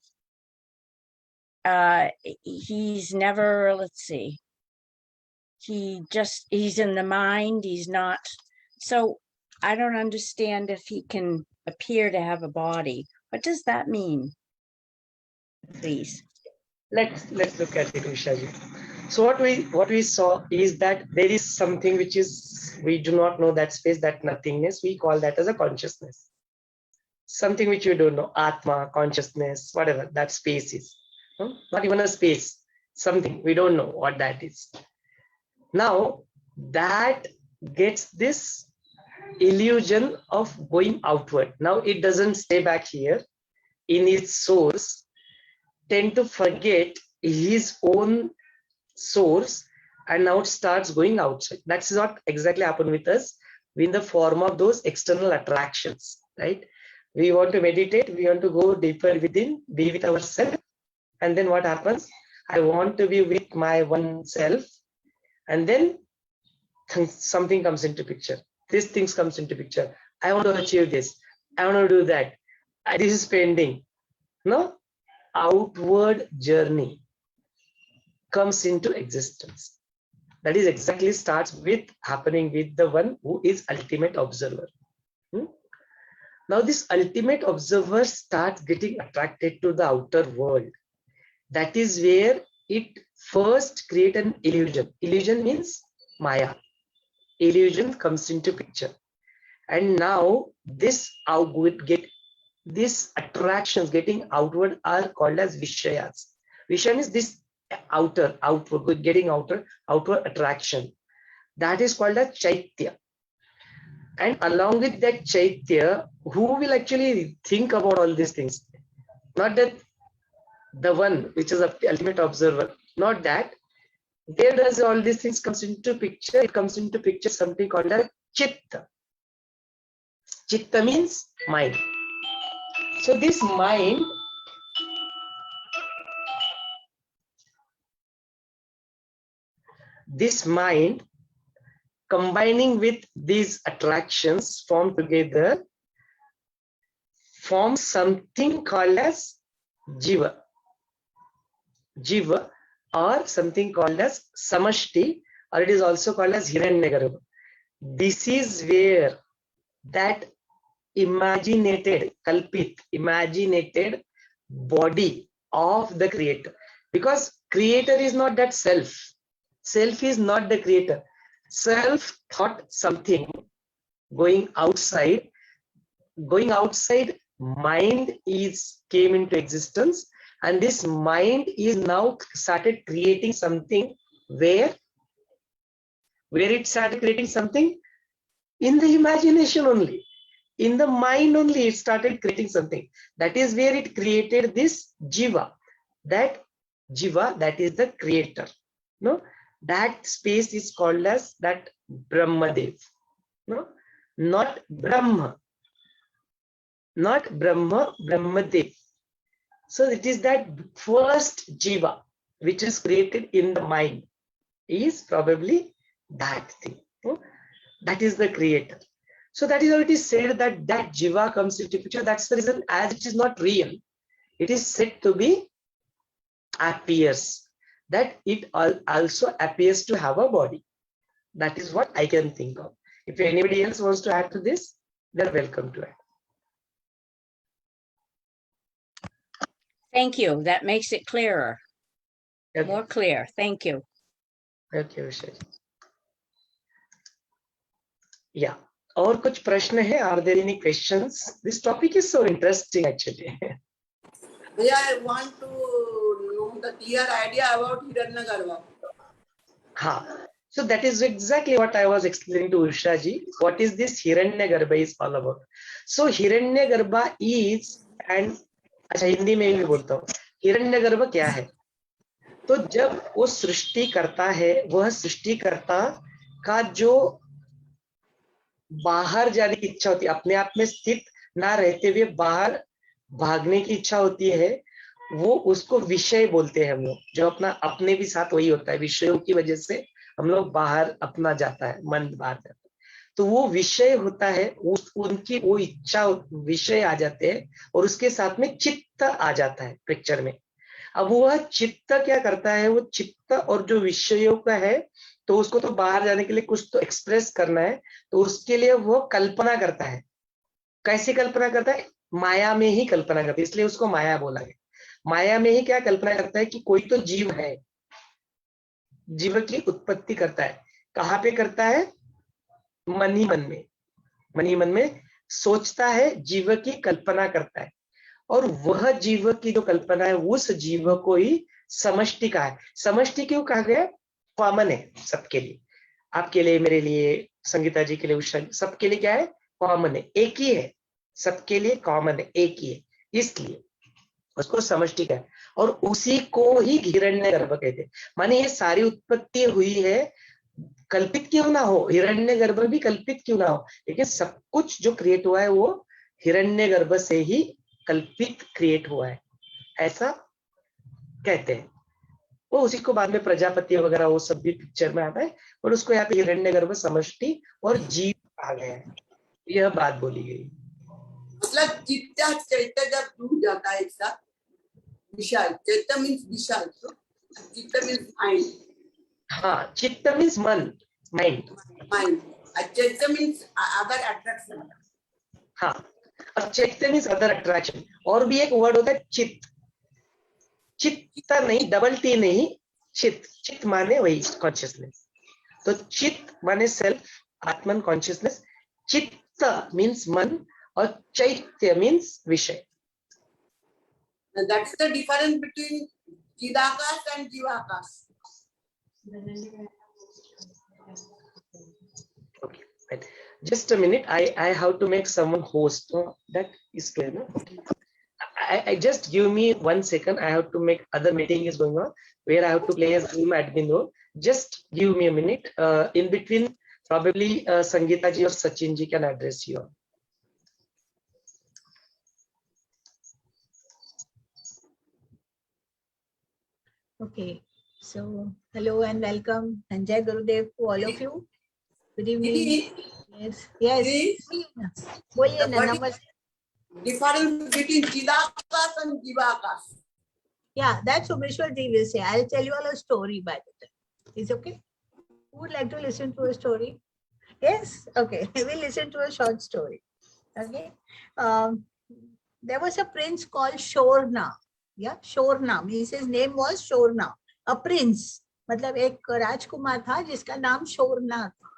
He's never, let's see, he's in the mind, he's not. So I don't understand if he can appear to have a body. What does that mean? Please. Let's look at it, Usha ji. So what we saw is that there is something which is, we do not know that space, that nothingness, we call that as a consciousness. Something which you don't know, Atma, consciousness, whatever that space is. Not even a space, something, we don't know what that is. Now that gets this illusion of going outward. Now it doesn't stay back here in its source, tend to forget his own source, and now it starts going outside. That's not exactly happened with us in the form of those external attractions, right? We want to meditate, we want to go deeper within, be with ourselves, and then what happens? I want to be with my one self, and then something comes into picture. These things comes into picture. I want to achieve this. I want to do that. This is pending. No, outward journey comes into existence. That is exactly starts with happening with the one who is ultimate observer. Now this ultimate observer starts getting attracted to the outer world. That is where it first creates an illusion. Illusion means Maya. Illusion comes into picture. And now this these attractions getting outward are called as Vishayas. Vishaya means this outward, getting outward attraction. That is called a chaitya. And along with that chaitya, who will actually think about all these things? Not that the one which is the ultimate observer, not that. Where does all these things comes into picture? It comes into picture something called a chitta. Chitta means mind. So this mind, combining with these attractions form together, form something called as jiva. Jiva, or something called as samashti, or it is also called as hiranyagarbha. This is where that imaginated body of the creator, because creator is not that self is not the creator. Self thought something, going outside, mind came into existence, and this mind is now started creating something. Where it started creating something? In the imagination only, in the mind only, it started creating something. That is where it created this jiva. That jiva, that is the creator. No, that space is called as that Brahmadev. No, not Brahma, Brahmadev. So it is that first jiva which is created in the mind, is probably that thing. No? That is the creator. So that is how it is said that jiva comes into picture. That's the reason, as it is not real, it is said to be appears. That it also appears to have a body. That is what I can think of. If anybody else wants to add to this, they're welcome to add. Thank you. That makes it clearer. Okay. More clear. Thank you. Okay, Vishal. Yeah. और कुछ प्रश्न है? Are there any questions? This topic is so interesting actually. I want to know the clear idea about Hiranyagarbha. So that is exactly what I was explaining to Usha ji. What is this Hiranyagarbha is all about? So Hiranyagarbha is, and अच्छा हिंदी में भी बोलता हूँ, हिरण्यगर्भ क्या है? तो जब वो सृष्टि करता है, वह सृष्टिकर्ता का जो बाहर जाने की इच्छा होती है, अपने आप में स्थित ना रहते हुए बाहर भागने की इच्छा होती है, वो उसको विषय बोलते हैं हम लोग. जो अपने भी साथ वही होता है, विषयों की वजह से हम लोग बाहर अपना जाता है, मन बाहर जाता है. तो वो विषय होता है, उनकी वो इच्छा, विषय आ जाते हैं, और उसके साथ में चित्त आ जाता है पिक्चर में. अब वह चित्त क्या करता है? वो चित्त और जो विषयों का है, तो उसको तो बाहर जाने के लिए कुछ तो एक्सप्रेस करना है, तो उसके लिए वो कल्पना करता है. कैसे कल्पना करता है? माया में ही कल्पना करता है, इसलिए उसको माया बोला गया. माया में ही क्या कल्पना करता है कि कोई तो जीव है, जीव की उत्पत्ति करता है. कहाँ पे करता है? मन ही मन में सोचता है, जीव की कल्पना करता है, और वह जीव की जो कल्पना है, उस जीव को ही समष्टि कहा है. समष्टि क्यों कहा गया? कॉमन है सबके लिए, आपके लिए, मेरे लिए, संगीता जी के लिए, उषा, सबके लिए क्या है? कॉमन है, एक ही है, सबके लिए कॉमन है, एक ही है, इसलिए उसको समष्टि कहा है. और उसी को ही हिरण्यगर्भ कहते हैं. माने ये सारी उत्पत्ति हुई है, कल्पित क्यों ना हो, हिरण्यगर्भ भी कल्पित क्यों ना हो, लेकिन सब कुछ जो क्रिएट हुआ है वो हिरण्यगर्भ से ही कल्पित क्रिएट हुआ है, ऐसा कहते हैं. वो उसी को बाद में प्रजापति वगैरह वो सब भी पिक्चर में आता है, और उसको यहाँ पे हिरण्यगर्भ, समष्टि और जीव कहा गया है. यह बात बोली गई. मतलब चित्त चैत्य जब टूट जाता है एक साथ, विशाल, चैत्य मीन्स विशाल, तो चित्त मीन्स माइंड. हाँ, चित्त मीन्स मन, माइंड. चैत्य मीन्स अदर अट्रैक्शन. हाँ, और चैत्य मीन्स अदर अट्रैक्शन. और भी एक वर्ड होता है चित्त. चित्त नहीं, डबल टी नहीं, चित्त. चित्त माने वही कॉन्शियसनेस. तो चित्त माने सेल्फ, आत्मन, कॉन्शियसनेस. चित्त मीन्स मन, और चैत्य मीन्स विषय. That's the difference between Chidakas and Jivakas. Okay, right. Just a minute. I have to make someone host. No, that is clear. No? I just give me 1 second. I have to make other meeting is going on where I have to play a Zoom admin role. Just give me a minute. In between, probably Sangeeta ji or Sachin ji can address you. Okay, so hello and welcome and Jai Gurudev to all of you. Good evening. Yes, yes. Boliye na, namaste. Difference between Chidakas and Jivakas. Yeah, that's Someshwar ji will say. I'll tell you all a story by the time. Is okay? Who would like to listen to a story? Yes? Okay, we'll listen to a short story. Okay. There was a prince called Shorna. Yeah, Shorna means his name was Shorna. A prince. मतलब एक राजकुमार था जिसका नाम शोरना था.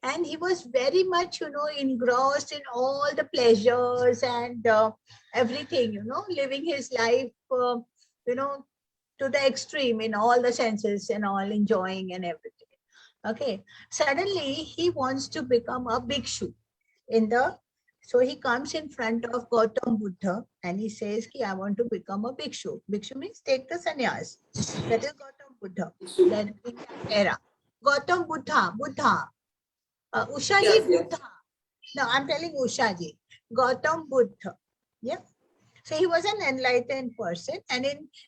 And he was very much, engrossed in all the pleasures and everything, living his life, to the extreme in all the senses and all, enjoying and everything. Okay. Suddenly, he wants to become a bhikshu so he comes in front of Gautam Buddha and he says, I want to become a bhikshu. Bhikshu means take the sannyas. That is Gautam Buddha. That in that era. Gautam Buddha. Usha ji, Buddha. No, I'm telling Usha ji. Gautam Buddha. Yeah. So he was an enlightened person, and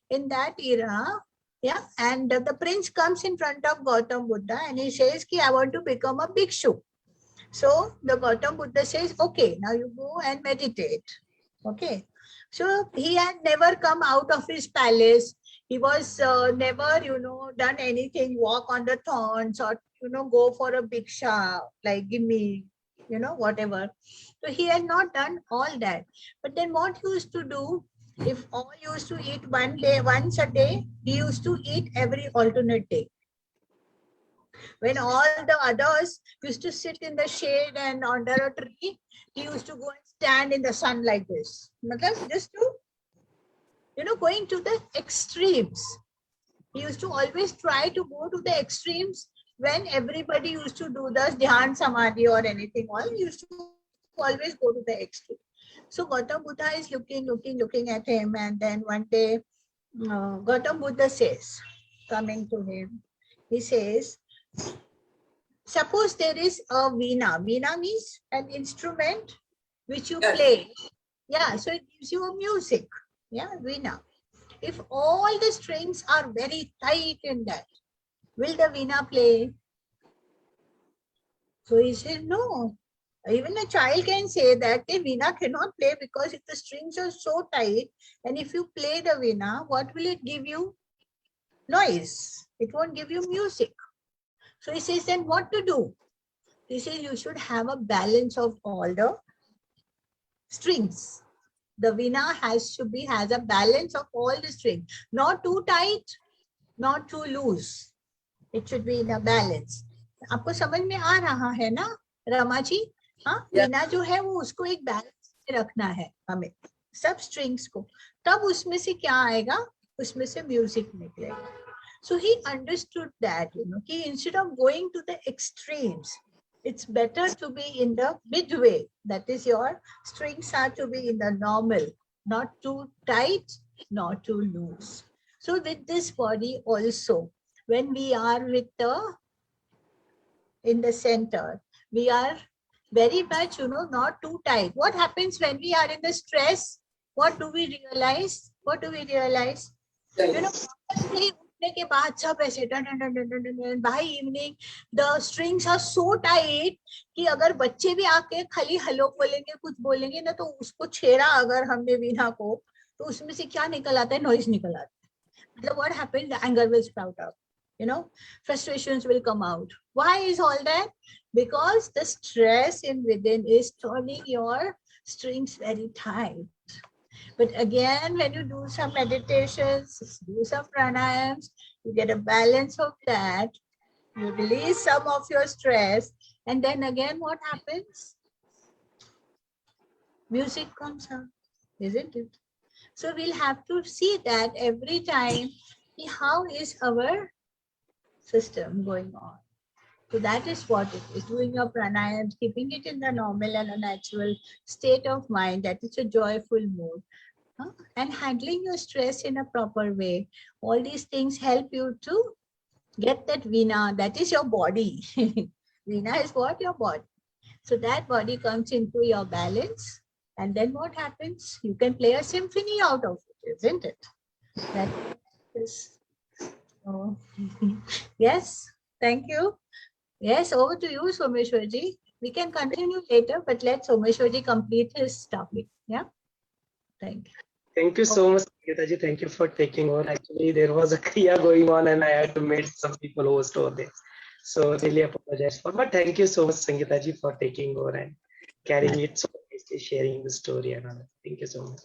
in that era, yeah, and the prince comes in front of Gautam Buddha and he says, I want to become a bhikshu. So the Gautam Buddha says, okay, now you go and meditate. Okay. So he had never come out of his palace. He was never, done anything, walk on the thorns or, go for a bhiksha, like give me, whatever. So he had not done all that. But then what he used to do, if all used to eat once a day, he used to eat every alternate day. When all the others used to sit in the shade and under a tree, he used to go and stand in the sun like this. Just to, going to the extremes. He used to always try to go to the extremes when everybody used to do the dhyan samadhi or anything. All used to always go to the extreme. So Gautam Buddha is looking at him, and then one day Gautam Buddha says, coming to him, he says, suppose there is a veena. Veena means an instrument which you play. Yeah, so it gives you a music. Yeah, veena. If all the strings are very tight in that, will the veena play? So he said, no. Even a child can say that the veena cannot play because if the strings are so tight, and if you play the veena, what will it give you? Noise. It won't give you music. So he says, then what to do? He says, you should have a balance of all the strings. The veena has a balance of all the strings. Not too tight, not too loose. It should be in a balance. आपको समझ में आ रहा है ना रमा जी? हाँ, वीणा जो है वो उसको एक बैलेंस में रखना है हमें सब स्ट्रिंग्स को, तब उसमें से क्या आएगा, उसमें से म्यूजिक निकलेगा. So he understood that, कि instead of going to the extremes, it's better to be in the midway. That is, your strings are to be in the normal, not too tight, not too loose. So with this body also, when we are in the center, we are very much, not too tight. What happens when we are in the stress? What do we realize? के बाद सब ऐसे by evening the strings are so tight कि अगर बच्चे भी आके खाली हेलो बोलेंगे, कुछ बोलेंगे ना, तो उसको छेड़ा अगर हमने वीणा को, तो उसमें से क्या निकल आता है? नॉइज निकल आता है. मतलब what happens? The anger will sprout out, frustrations will come out. Why is all that? Because the stress in within is turning your strings very tight. But again, when you do some meditations, do some pranayams, you get a balance of that. You release some of your stress. And then again, what happens? Music comes out, isn't it? So we'll have to see that every time how is our system going on. So that is what it is. Doing your pranayama, keeping it in the normal and a natural state of mind, that is a joyful mood. And handling your stress in a proper way. All these things help you to get that vina, that is your body. Vina is what? Your body. So that body comes into your balance. And then what happens? You can play a symphony out of it, isn't it? That is. Oh. Yes, thank you. Yes, over to you, Someshwarji. We can continue later, but let Someshwarji complete his topic. Yeah, thank you. Thank you so much, Sangeeta ji. Thank you for taking over. Actually, there was a kriya going on and I had to meet some people who was over there. So really apologize for, but thank you so much, Sangeeta ji, for taking over and carrying it so nicely, sharing the story and all that. Thank you so much.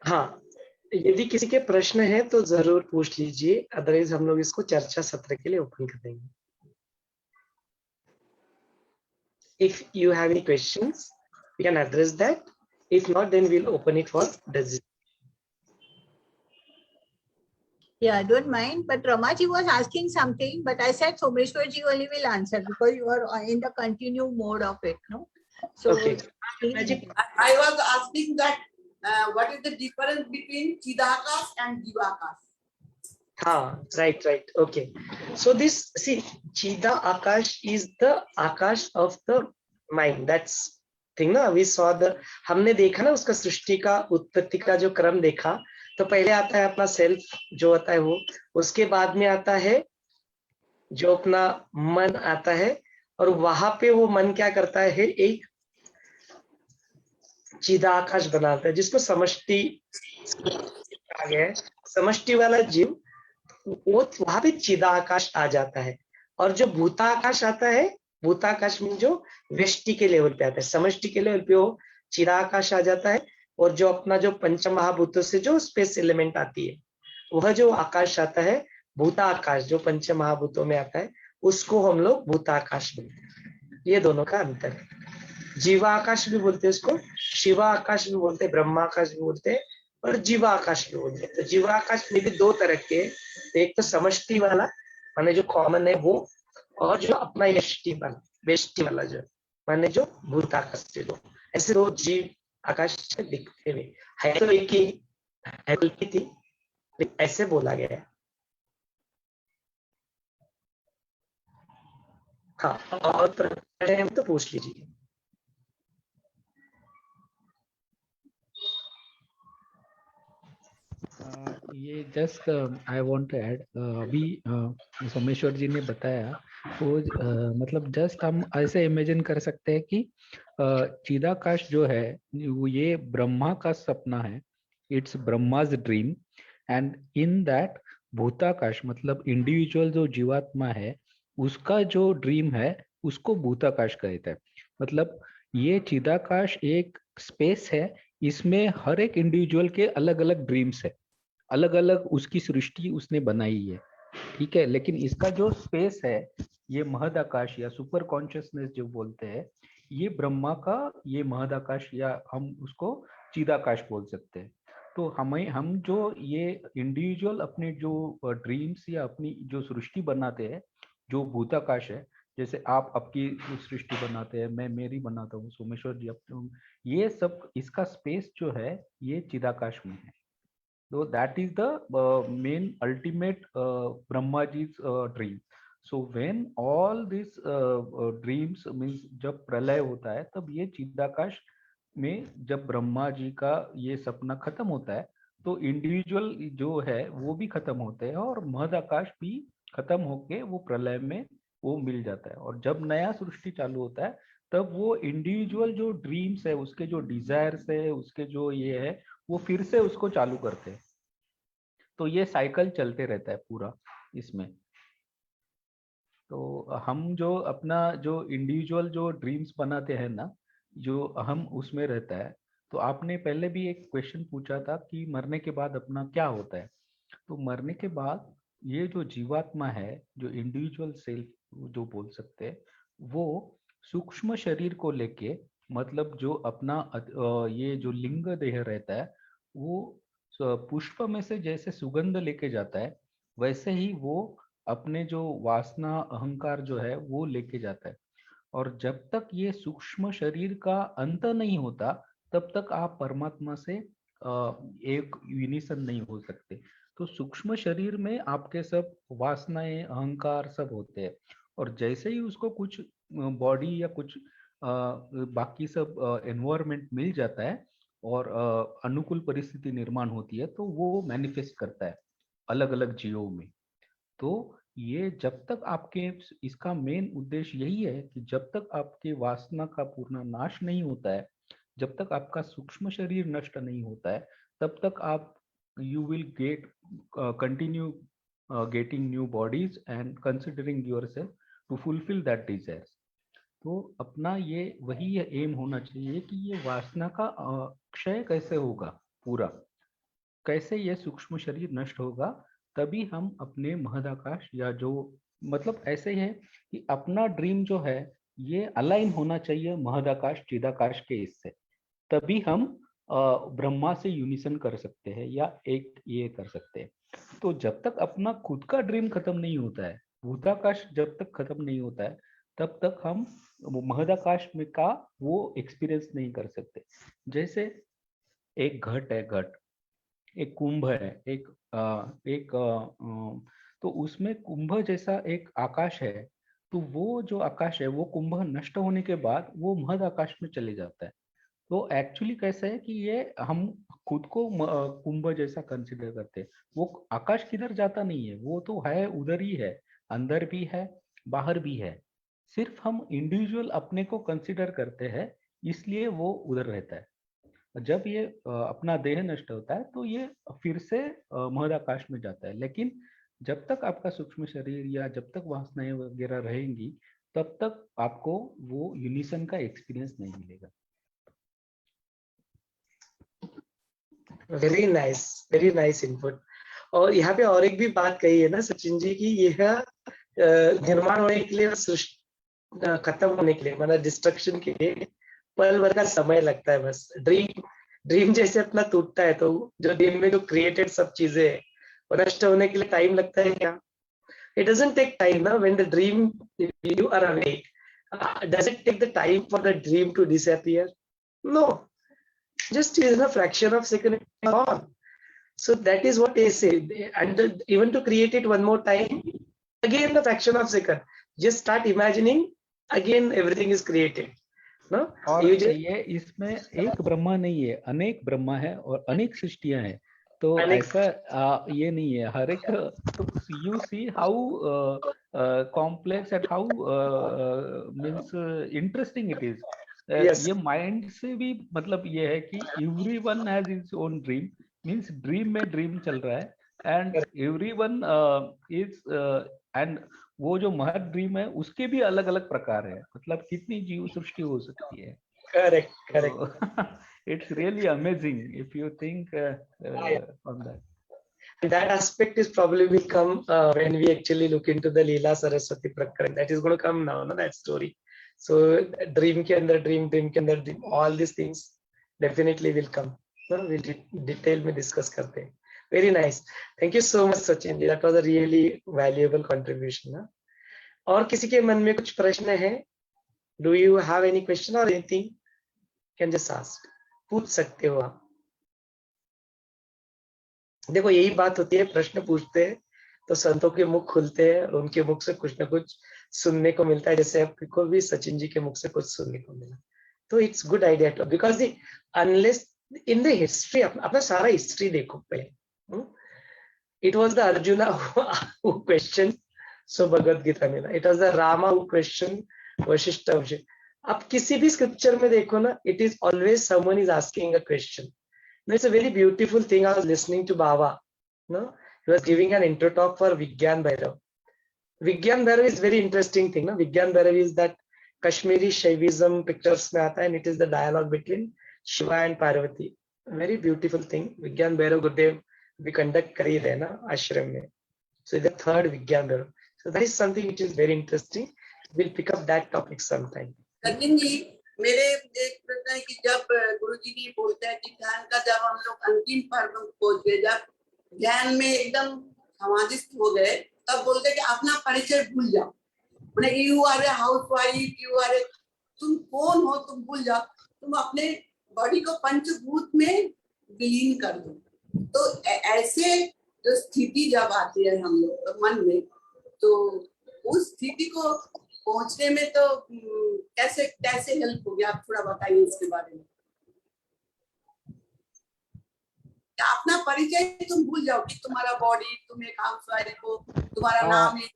हाँ, यदि किसी के प्रश्न है तो जरूर पूछ लीजिए, अदरवाइज हम लोग इसको चर्चा सत्र के लिए ओपन कर देंगे. If you have any questions, we can address that. If not, then we'll open it for decision. Yeah, don't mind. But Ramaji was asking something, but I said Someshwarji only will answer because you are in the continue mode of it, no? So Okay. I was asking that what is the difference between Chidakash and Jivakash? Right. Okay. So this, see, Chida Akash is the Akash of the mind. That's thing ना. We saw the, हमने देखा ना उसका सृष्टि का उत्पत्ति का जो क्रम देखा, तो पहले आता है अपना सेल्फ जो होता है वो, उसके बाद में आता है जो अपना मन आता है, और वहां पे वो मन क्या करता है, एक चिदाकाश बनाता है जिसको समष्टि कहा गया है. समष्टि वाला जीव वो वहां पे चिदाकाश आ जाता है, और जो भूताकाश आता है, भूताकाश में जो व्यष्टि के लेवल पे आता है, समष्टि के लेवल पे वो चिदाकाश आ जाता है, और जो अपना जो पंच महाभूतों से जो स्पेस एलिमेंट आती है, वह जो आकाश आता है, भूताकाश जो पंच महाभूतों में आता है, उसको हम लोग भूताकाश बोलते हैं. ये दोनों का अंतर है. जीवाकाश भी बोलते हैं उसको, शिवाकाश भी बोलते हैं, ब्रह्माकाश भी बोलते हैं, और जीवाकाश भी बोलते हैं. तो जीवाकाश में भी दो तरह के, एक तो समष्टि वाला माने जो कॉमन है वो, और जो अपना व्यष्टि वाला जो माने जो भूताकाश से दो, ऐसे दो जीव आकाश दिखते हुए है. तो एक ही थी, ऐसे बोला गया है. हाँ, और प्रश्न है तो पूछ लीजिए. ये just I want to add, अभी सोमेश्वर जी ने बताया वो मतलब जस्ट हम ऐसे इमेजिन कर सकते हैं कि चिदाकाश जो है वो ये ब्रह्मा का सपना है, it's Brahma's dream, and in that भूताकाश मतलब इंडिविजुअल जो जीवात्मा है उसका जो ड्रीम है उसको भूताकाश कहते हैं. मतलब ये चिदाकाश एक स्पेस है, इसमें हर एक इंडिविजुअल के अलग अलग ड्रीम्स है, अलग अलग उसकी सृष्टि उसने बनाई है, ठीक है. लेकिन इसका जो स्पेस है, ये महदाकाश या सुपर कॉन्शियसनेस जो बोलते हैं, ये ब्रह्मा का ये महदाकाश या हम उसको चिदाकाश बोल सकते हैं. तो हम जो ये इंडिविजुअल अपने जो ड्रीम्स या अपनी जो सृष्टि बनाते हैं, जो भूताकाश है, जैसे आप आपकी सृष्टि बनाते हैं, मैं मेरी बनाता हूँ, सोमेश्वर जी अपने, ये सब इसका स्पेस जो है ये चिदाकाश में है. So that is the main ultimate Brahmaji's dream. So when all these dreams means जब प्रलय होता है तब ये चिदाकाश में जब ब्रह्मा जी का ये सपना खत्म होता है तो इंडिविजुअल जो है वो भी खत्म होते हैं और महदाकाश भी खत्म होके वो प्रलय में वो मिल जाता है. और जब नया सृष्टि चालू होता है तब वो इंडिविजुअल जो ड्रीम्स है, उसके जो डिजायर्स है, उसके जो ये है, वो फिर से उसको चालू करते हैं. तो ये साइकिल चलते रहता है पूरा इसमें. तो हम जो अपना जो इंडिविजुअल जो ड्रीम्स बनाते हैं ना, जो हम उसमें रहता है. तो आपने पहले भी एक क्वेश्चन पूछा था कि मरने के बाद अपना क्या होता है. तो मरने के बाद ये जो जीवात्मा है, जो इंडिविजुअल सेल्फ जो बोल सकते हैं, वो सूक्ष्म शरीर को लेके मतलब जो अपना ये जो लिंग देह रहता है वो पुष्प में से जैसे सुगंध लेके जाता है, वैसे ही वो अपने जो वासना अहंकार जो है वो लेके जाता है। और जब तक ये सूक्ष्म शरीर का अंत नहीं होता, तब तक आप परमात्मा से एक यूनिसन नहीं हो सकते। तो सूक्ष्म शरीर में आपके सब वासनाएं अहंकार सब होते हैं, और जैसे ही उसको कुछ बॉडी या कुछ बाकी सब एनवायरनमेंट मिल जाता है और अनुकूल परिस्थिति निर्माण होती है, तो वो मैनिफेस्ट करता है अलग अलग जीवों में। तो ये जब तक आपके, इसका मेन उद्देश्य यही है कि जब तक आपके वासना का पूर्ण नाश नहीं होता है, जब तक आपका सूक्ष्म शरीर नष्ट नहीं होता है, तब तक आप you will get continue getting new bodies and considering yourself to fulfil that desires. तो अपना ये वही एम होना चाहिए कि ये वासना का क्षय कैसे होगा पूरा, कैसे ये सूक्ष्म शरीर नष्ट होगा, तभी हम अपने महदाकाश या जो मतलब ऐसे है कि अपना ड्रीम जो है ये अलाइन होना चाहिए महदाकाश चिदाकाश के इससे, तभी हम ब्रह्मा से यूनिसन कर सकते हैं या एक ये कर सकते हैं। तो जब तक अपना खुद का ड्रीम खत्म नहीं होता है, भूताकाश जब तक खत्म नहीं होता है, तब तक हम महदाकाश में का वो एक्सपीरियंस नहीं कर सकते। जैसे एक घट है, घट एक कुंभ है, तो उसमें कुंभ जैसा एक आकाश है, तो वो जो आकाश है वो कुंभ नष्ट होने के बाद वो महद आकाश में चले जाता है। तो एक्चुअली कैसा है कि ये हम खुद को कुंभ जैसा कंसिडर करते हैं, वो आकाश किधर जाता नहीं है, वो तो है उधर ही है, अंदर भी है बाहर भी है, सिर्फ हम इंडिविजुअल अपने को कंसिडर करते हैं, इसलिए वो उधर रहता है। जब ये अपना देह नष्ट होता है तो ये फिर से महदाकाश में जाता है। लेकिन जब तक आपका सूक्ष्म शरीर या जब तक वासनाएं वगैरह रहेंगी, तब तक आपको वो यूनिसन का एक्सपीरियंस नहीं मिलेगा। Very nice input. और यहाँ पे और एक भी बात कही है ना सचिन जी की, यह निर्माण होने के लिए, खत्म होने के लिए, मतलब डिस्ट्रक्शन के लिए पल भर का समय लगता है बस। ड्रीम जैसे अपना टूटता है, तो जो ड्रीम में जो क्रिएटेड सब चीजें है वो नष्ट होने के लिए टाइम लगता है क्या? It doesn't take time ना, when the dream, you are awake, does it take the time for the dream to disappear? No, just in a fraction of second on. So that is what they say, and even to create it one more time, again the fraction of second, just start imagining, again everything is created. No? और You just, ये इसमें एक ब्रह्मा नहीं है, अनेक ब्रह्मा है और अनेक सृष्टियां हैं। तो ऐसा ये नहीं है हर एक। तो you see how complex and how means interesting it is. yes, ये माइंड से भी मतलब ये है कि everyone has his own dream, means dream में ड्रीम चल रहा है, एंड एवरीवन इज एंड वो जो महत ड्रीम है उसके भी अलग अलग प्रकार है, मतलब कितनी जीव सृष्टि हो सकती है। correct. It's really amazing if you think on that. That aspect is probably will come when we actually look into the Leela Saraswati Prakaran. That is going to come now, no, that story. So dream ke andar dream ke andar dream, all these things definitely will come. No, we'll detail में discuss करते हैं. Very nice. Thank you so much Sachin ji. That was a really valuable contribution. ना? और किसी के मन में कुछ प्रश्न है? Do you have any question or anything? Can just ask. पूछ सकते हो आप। देखो यही बात होती है, प्रश्न पूछते हैं तो संतों के मुख खुलते हैं और उनके मुख से कुछ ना कुछ सुनने को मिलता है, जैसे आपको भी सचिन जी के मुख से कुछ सुनने को मिला। तो it's good idea to, because unless in the history, अपना सारा हिस्ट्री देखो पहले, it was the Arjuna who question, so Bhagavad Gita में, it was the Rama who question Vashishtha. अब किसी भी स्क्रिप्चर में देखो ना, it is always someone is asking a question. No, it's a very beautiful thing. I was listening to Baba. No, he was giving an intro talk for Vigyan Bhairav. Vigyan Bhairav is very interesting thing. No, Vigyan Bhairav is that Kashmiri Shaivism pictures mein aata hai, and it is the dialogue between Shiva and Parvati. Very beautiful thing. Vigyan Bhairav Gurudev we conduct kar hi rahe na ashram mein. So the third Vigyan Bhairav. So that is something which is very interesting. We'll pick up that topic sometime. Sachin ji, मेरे एक प्रश्न है कि जब गुरुजी भी बोलते हैं कि ध्यान का जब हम लोग अंतिम पर्व पहुंच गए, जब ध्यान में एकदम समाधिस्थ हो गए, तब बोलते हैं कि अपना परिचय भूल जाओ। You are a housewife, you are a, तुम कौन हो तुम भूल जाओ, तुम अपने बॉडी को पंचभूत में विलीन कर दो। तो ऐसे जो स्थिति जब आती है हम लोग मन में, तो उस स्थिति को पहुंचने में तो कैसे कैसे हेल्प होगी, आप थोड़ा बताइए इसके बारे में। अपना परिचय तुम भूल जाओ कि तुम्हारा बॉडी, तुम एक हाउस वाइफ हो, तुम्हारा नाम है।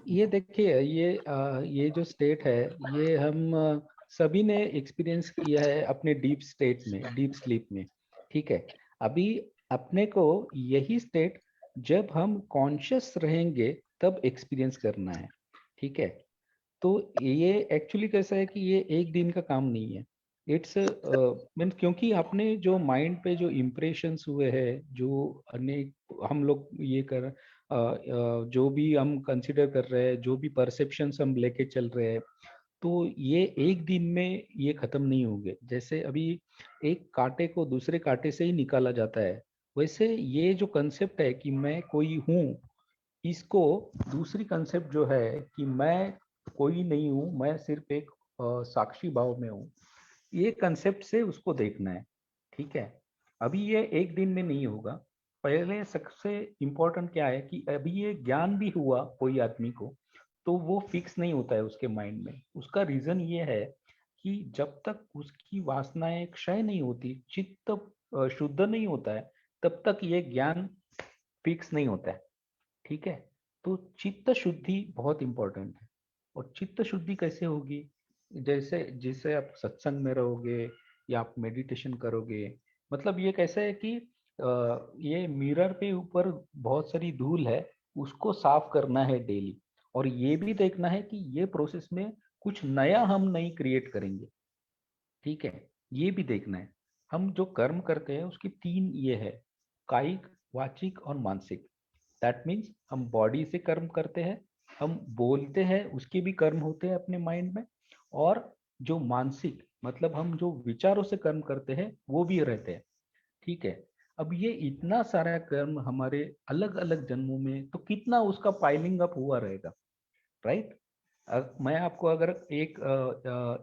ये देखिए, ये जो स्टेट है, ये हम सभी ने एक्सपीरियंस किया है अपने डीप स्टेट में, डीप स्लीप में। ठीक है, अभी अपने को यही स्टेट जब हम कॉन्शियस रहेंगे तब एक्सपीरियंस करना है। ठीक है, तो ये एक्चुअली कैसा है कि ये एक दिन का काम नहीं है। इट्स मीन्स क्योंकि आपने जो माइंड पे जो इम्प्रेशंस हुए हैं, जो अनेक हम लोग ये कर जो भी हम कंसिडर कर रहे हैं, जो भी परसेप्शंस हम लेके चल रहे हैं, तो ये एक दिन में ये खत्म नहीं होंगे। जैसे अभी एक कांटे को दूसरे कांटे से ही निकाला जाता है, वैसे ये जो कंसेप्ट है कि मैं कोई हूँ, इसको दूसरी कंसेप्ट जो है कि मैं कोई नहीं हूँ, मैं सिर्फ एक साक्षी भाव में हूँ, ये कंसेप्ट से उसको देखना है। ठीक है, अभी ये एक दिन में नहीं होगा। पहले सबसे इम्पोर्टेंट क्या है कि अभी ये ज्ञान भी हुआ कोई आदमी को, तो वो फिक्स नहीं होता है उसके माइंड में। उसका रीजन ये है कि जब तक उसकी वासनाएं क्षय नहीं होती, चित्त शुद्ध नहीं होता है, तब तक ये ज्ञान फिक्स नहीं होता है। ठीक है, तो चित्त शुद्धि बहुत इंपॉर्टेंट है। और चित्त शुद्धि कैसे होगी? जैसे जिससे आप सत्संग में रहोगे या आप मेडिटेशन करोगे, मतलब ये कैसा है कि ये मिरर पे ऊपर बहुत सारी धूल है, उसको साफ करना है डेली। और ये भी देखना है कि ये प्रोसेस में कुछ नया हम नहीं क्रिएट करेंगे। ठीक है, ये भी देखना है। हम जो कर्म करते हैं उसकी तीन ये है, कायिक, वाचिक और मानसिक। दैट मीन्स हम बॉडी से कर्म करते हैं, हम बोलते हैं उसके भी कर्म होते हैं अपने माइंड में, और जो मानसिक मतलब हम जो विचारों से कर्म करते हैं वो भी रहते हैं। ठीक है, अब ये इतना सारा कर्म हमारे अलग अलग जन्मों में, तो कितना उसका पाइलिंग अप हुआ रहेगा, राइट? मैं आपको अगर एक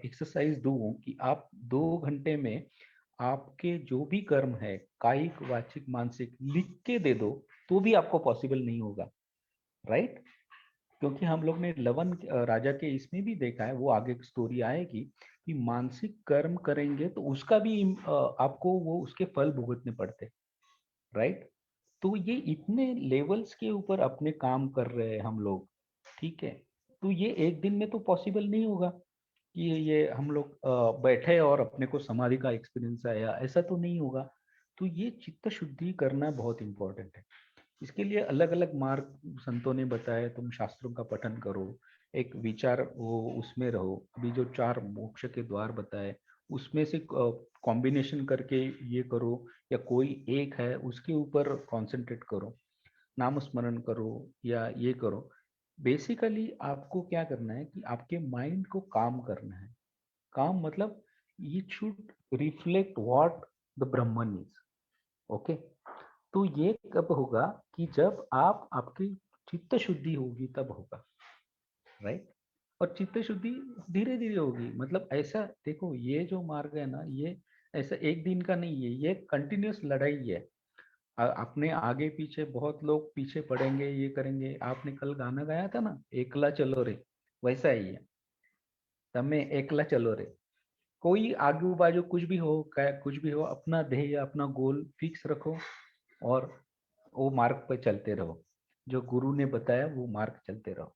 एक्सरसाइज दूं कि आप 2 घंटे में आपके जो भी कर्म है, कायिक, वाचिक, मानसिक, लिख के दे दो, तो भी आपको पॉसिबल नहीं होगा, राइट? क्योंकि हम लोग ने लवन राजा के इसमें भी देखा है, वो आगे स्टोरी आएगी कि मानसिक कर्म करेंगे तो उसका भी आपको वो उसके फल भुगतने पड़ते, राइट? तो ये इतने लेवल्स के ऊपर अपने काम कर रहे हैं हम लोग। ठीक है, तो ये एक दिन में तो पॉसिबल नहीं होगा कि ये हम लोग बैठे और अपने को समाधि का एक्सपीरियंस आया, ऐसा तो नहीं होगा। तो ये चित्त शुद्धि करना बहुत इंपॉर्टेंट है। इसके लिए अलग अलग मार्ग संतों ने बताया, तुम शास्त्रों का पठन करो, एक विचार वो उसमें रहो। अभी जो 4 मोक्ष के द्वार बताए, उसमें से कॉम्बिनेशन करके ये करो, या कोई एक है उसके ऊपर कंसंट्रेट करो, नाम स्मरण करो या ये करो। बेसिकली आपको क्या करना है कि आपके माइंड को काम करना है। काम मतलब it should reflect what the Brahman is. Okay, तो ये कब होगा कि जब आप आपकी चित्त शुद्धि होगी तब होगा, राइट? और चित्त शुद्धि धीरे धीरे होगी। मतलब ऐसा देखो, ये जो मार्ग है ना, ये ऐसा एक दिन का नहीं है, ये कंटिन्यूस लड़ाई है। अपने आगे पीछे बहुत लोग पीछे पड़ेंगे, ये करेंगे। आपने कल गाना गाया था ना, एकला चलो रे, वैसा ही है, तमे एकला चलो रे। कोई आजू बाजू कुछ भी हो, कुछ भी हो, अपना ध्येय अपना गोल फिक्स रखो और वो मार्ग पर चलते रहो। जो गुरु ने बताया वो मार्ग चलते रहो,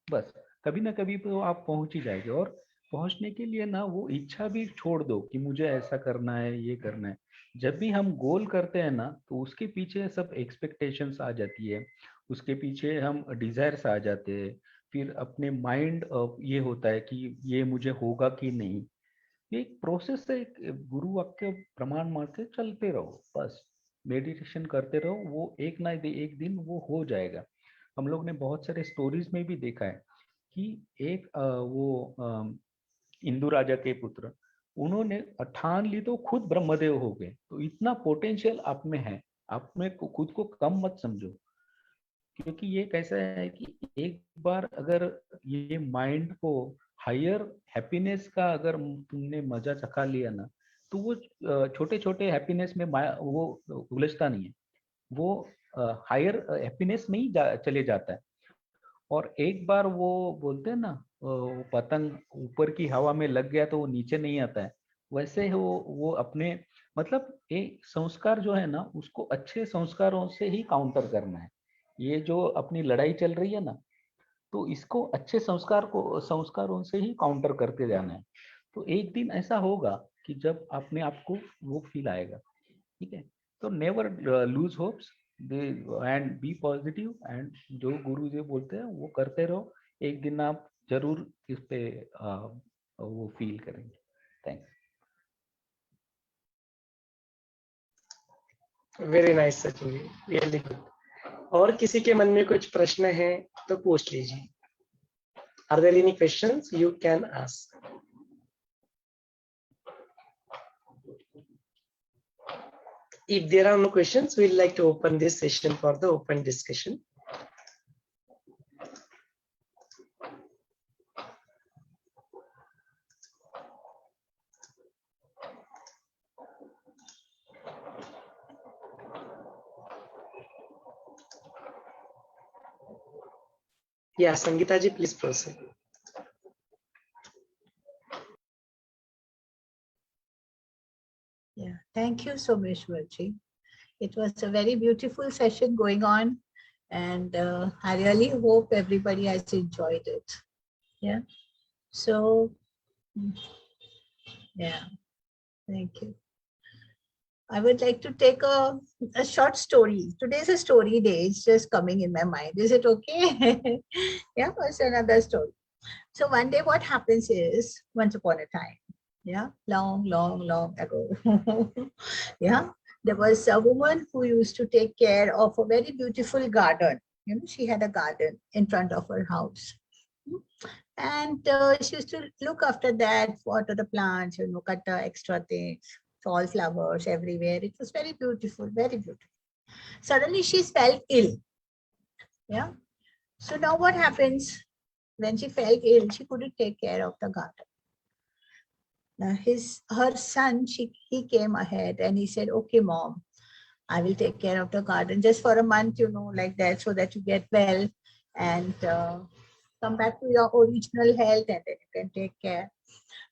बस। कभी ना कभी तो आप पहुंच ही जाएंगे। और पहुंचने के लिए ना वो इच्छा भी छोड़ दो कि मुझे ऐसा करना है, ये करना है। जब भी हम गोल करते हैं ना, तो उसके पीछे सब एक्सपेक्टेशंस आ जाती है, उसके पीछे हम डिजायर्स आ जाते हैं। फिर अपने माइंड ये होता है कि ये मुझे होगा कि नहीं। ये एक प्रोसेस है, एक गुरु वाक्य प्रमाण मान के चलते रहो, बस मेडिटेशन करते रहो, वो एक ना एक दिन वो हो जाएगा। हम लोग ने बहुत सारे स्टोरीज में भी देखा है कि एक इंदु राजा के पुत्र, उन्होंने ठान ली तो खुद ब्रह्मदेव हो गए। तो इतना पोटेंशियल आप में है, आप में खुद को कम मत समझो, क्योंकि ये कैसा है कि एक बार अगर ये माइंड को हायर हैप्पीनेस का अगर तुमने मजा चखा लिया ना, तो वो छोटे छोटे हैप्पीनेस में वो उलझता नहीं है, वो हायर हैप्पीनेस में ही चले जाता है। और एक बार वो बोलते हैं ना, पतंग ऊपर की हवा में लग गया तो वो नीचे नहीं आता है, वैसे वो अपने मतलब एक संस्कार जो है ना, उसको अच्छे संस्कारों से ही काउंटर करना है। ये जो अपनी लड़ाई चल रही है ना, तो इसको अच्छे संस्कारों से ही काउंटर करते जाना है। तो एक दिन ऐसा होगा कि जब अपने आप को वो फील आएगा, ठीक है। तो never lose hopes and be positive, and जो गुरु जी बोलते हैं वो करते रहो, एक दिन आप जरूर इस पे वो फील करेंगे। Thanks. Very nice Sachin ji, really good. और किसी के मन में कुछ प्रश्न है तो पूछ लीजिए। Are there any questions you can ask? If there are no questions, we'd like to open this session for the open discussion. Yeah, Sangeeta ji, please proceed. Yeah, thank you, Someshwar ji. It was a very beautiful session going on, and I really hope everybody has enjoyed it. Yeah. So, yeah, thank you. I would like to take a short story. Today's a story day. It's just coming in my mind. Is it okay? Yeah, it's another story. So one day what happens is, once upon a time, yeah, long ago, yeah, there was a woman who used to take care of a very beautiful garden. You know, she had a garden in front of her house. And she used to look after that, water the plants, you know, cut the extra things, all flowers everywhere. It was very beautiful, very beautiful. Suddenly she felt ill. Yeah. So now what happens? When she felt ill, she couldn't take care of the garden. Now her son, he came ahead and he said, okay, mom, I will take care of the garden just for a month, you know, like that, so that you get well and come back to your original health, and then you can take care.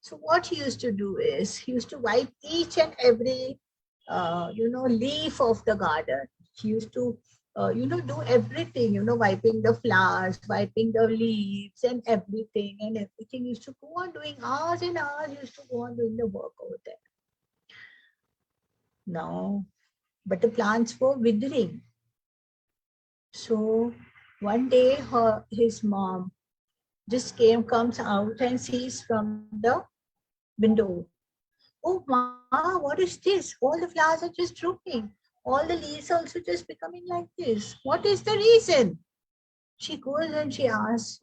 So what he used to do is, he used to wipe each and every, you know, leaf of the garden. He used to, you know, do everything, you know, wiping the flowers, wiping the leaves and everything. He used to go on doing hours and hours, he used to go on doing the work over there. No, but the plants were withering. So one day his mom just comes out and sees from the window, oh ma, what is this? All the flowers are just drooping. All the leaves also just becoming like this. What is the reason? She goes and she asks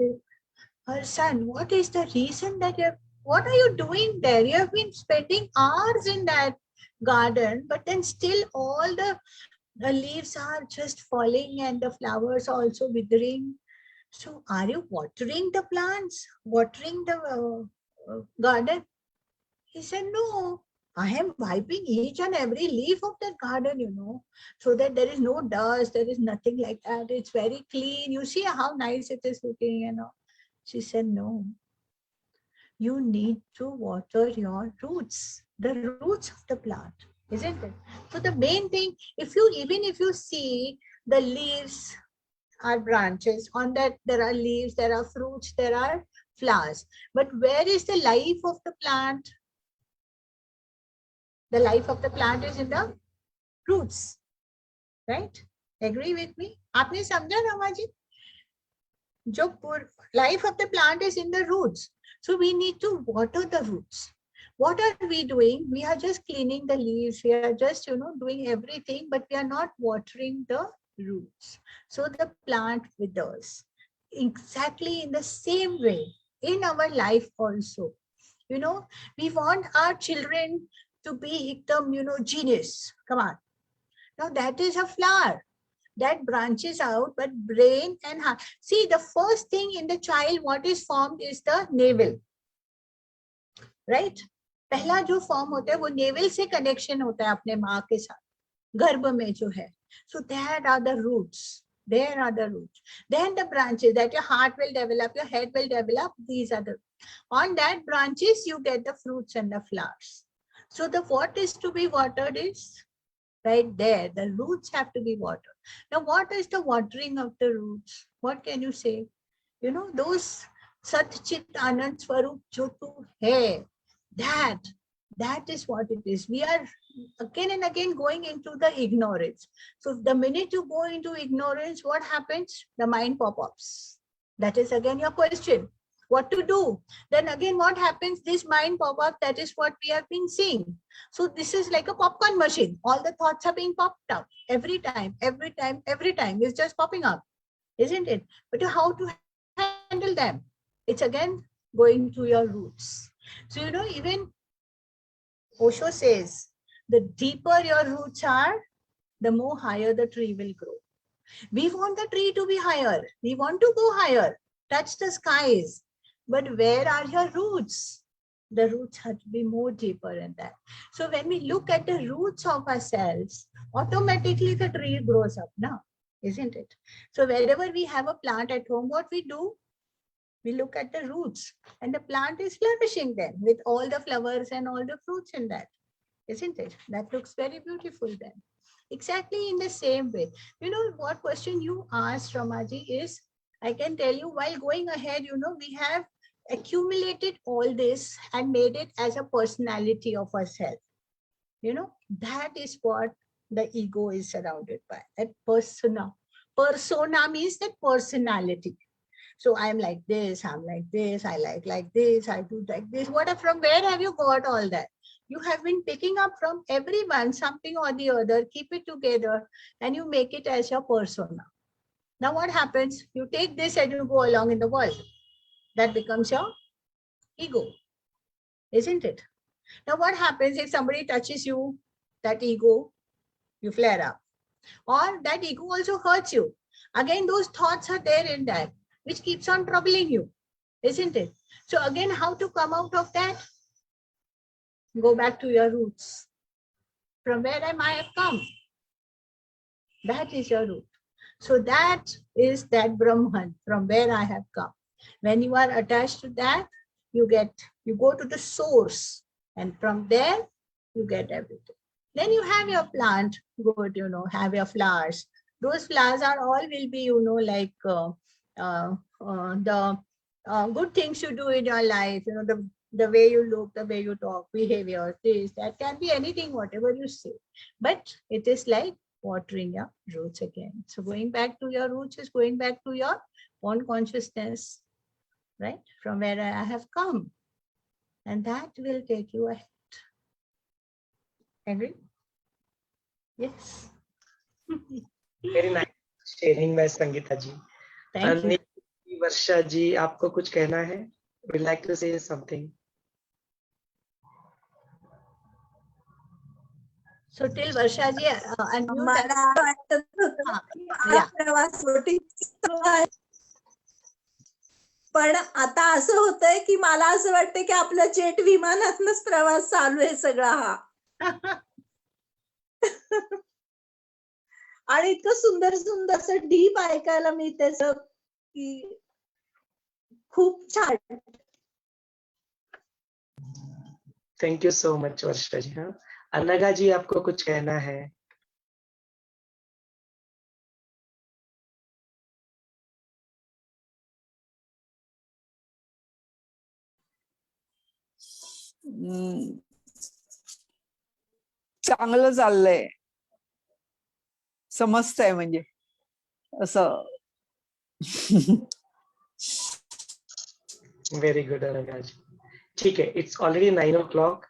her son, what is the reason that what are you doing there? You have been spending hours in that garden, but then still all the leaves are just falling and the flowers are also withering. So are you watering the plants, watering the garden? He said, no, I am wiping each and every leaf of that garden, you know, so that there is no dust, there is nothing like that. It's very clean. You see how nice it is looking, you know. She said, no, you need to water your roots, the roots of the plant, isn't it? So the main thing, even if you see the leaves are branches, on that there are leaves, there are fruits, there are flowers. But where is the life of the plant? The life of the plant is in the roots, right? Agree with me? Aapne samjha na Rama ji? Life of the plant is in the roots. So we need to water the roots. What are we doing? We are just cleaning the leaves. We are just, you know, doing everything, but we are not watering the roots. So the plant withers. Exactly in the same way, in our life also. You know, we want our children to be ekdam, genius. Come on. Now that is a flower that branches out, but brain and heart. See, the first thing in the child, what is formed is the navel. Right? पहला जो form होता है वो naval से connection होता है अपने माँ के साथ, गर्भ में जो है. So there are the roots. There are the roots. Then the branches that your heart will develop, your head will develop. These are the. On that branches you get the fruits and the flowers. So the what is to be watered is right there. The roots have to be watered. Now what is the watering of the roots? What can you say? You know, those Sat Chit Anand Swarup jo tu hai, that is what it is. We are again and again going into the ignorance. So the minute you go into ignorance, what happens? The mind pop-ups. That is again your question. What to do? Then again, what happens? This mind pop-up, that is what we have been seeing. So this is like a popcorn machine. All the thoughts are being popped up every time. It's just popping up, isn't it? But how to handle them? It's again going to your roots. So, you know, even Osho says, the deeper your roots are, the more higher the tree will grow. We want the tree to be higher. We want to go higher, touch the skies. But where are your roots? The roots have to be more deeper in that. So when we look at the roots of ourselves, automatically the tree grows up now, isn't it? So wherever we have a plant at home, what we do? We look at the roots and the plant is flourishing then with all the flowers and all the fruits in that, isn't it? That looks very beautiful then. Exactly in the same way. You know what question you asked, Ramaji, is, I can tell you while going ahead, you know, we have accumulated all this and made it as a personality of ourselves. You know, that is what the ego is surrounded by, that persona. Persona means that personality. So I'm like this, I'm like this, I like this, I do like this. From where have you got all that? You have been picking up from everyone something or the other, keep it together, and you make it as your persona. Now what happens? You take this and you go along in the world. That becomes your ego, isn't it? Now what happens if somebody touches you, that ego, you flare up. Or that ego also hurts you. Again, those thoughts are there in that, which keeps on troubling you, isn't it? So again, how to come out of that? Go back to your roots. From where I have come. That is your root. So that is that Brahman, from where I have come. When you are attached to that, you go to the source, and from there you get everything. Then you have your plant, good, you know, have your flowers. Those flowers are all will be, you know, like the good things you do in your life, you know, the way you look, the way you talk, behavior, this, that can be anything, whatever you say. But it is like watering your roots again. So going back to your roots is going back to your own consciousness, right? From where I have come. And that will take you ahead. Agree? Yes. Very nice sharing by Sangeeta ji. Thank you. Varsha ji, आपको कुछ कहना है? Would like to say something? So till Varsha ji, unmute. मला वाटत होतं की हा प्रवास बोटीचा आहे. पण आता असं होतंय की मला असं वाटतं की आपल्या जेट विमानातनच प्रवास चालू आहे सगळा हा. आणि इतकं सुंदर सुंदर असं डीप ऐकायला मिळते की खूप छान. थैंक यू सो मच वर्षा जी. हाँ, अनघा जी, आपको कुछ कहना है? चांगलं चाललंय, समजतंय म्हणजे असं. Very good, अनघा जी. ठीक है, it's already 9 o'clock.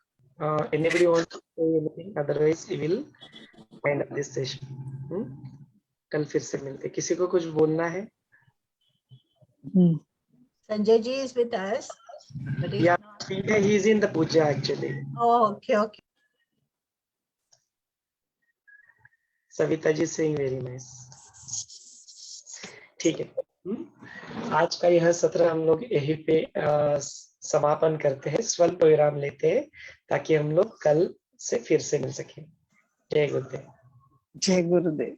Anybody want to say anything? Otherwise, we will end up this session. कल फिर से मिलते. किसी को कुछ बोलना है? Sanjay ji is with us. But if Yeah, not, he is in the puja actually. oh, okay, okay. Savita ji saying very nice. ठीक है, आज का यह सत्र हम लोग यहीं पे समापन करते हैं, स्वल्प विराम लेते हैं ताकि हम लोग कल से फिर से मिल सकें। जय गुरुदेव। जय गुरुदेव।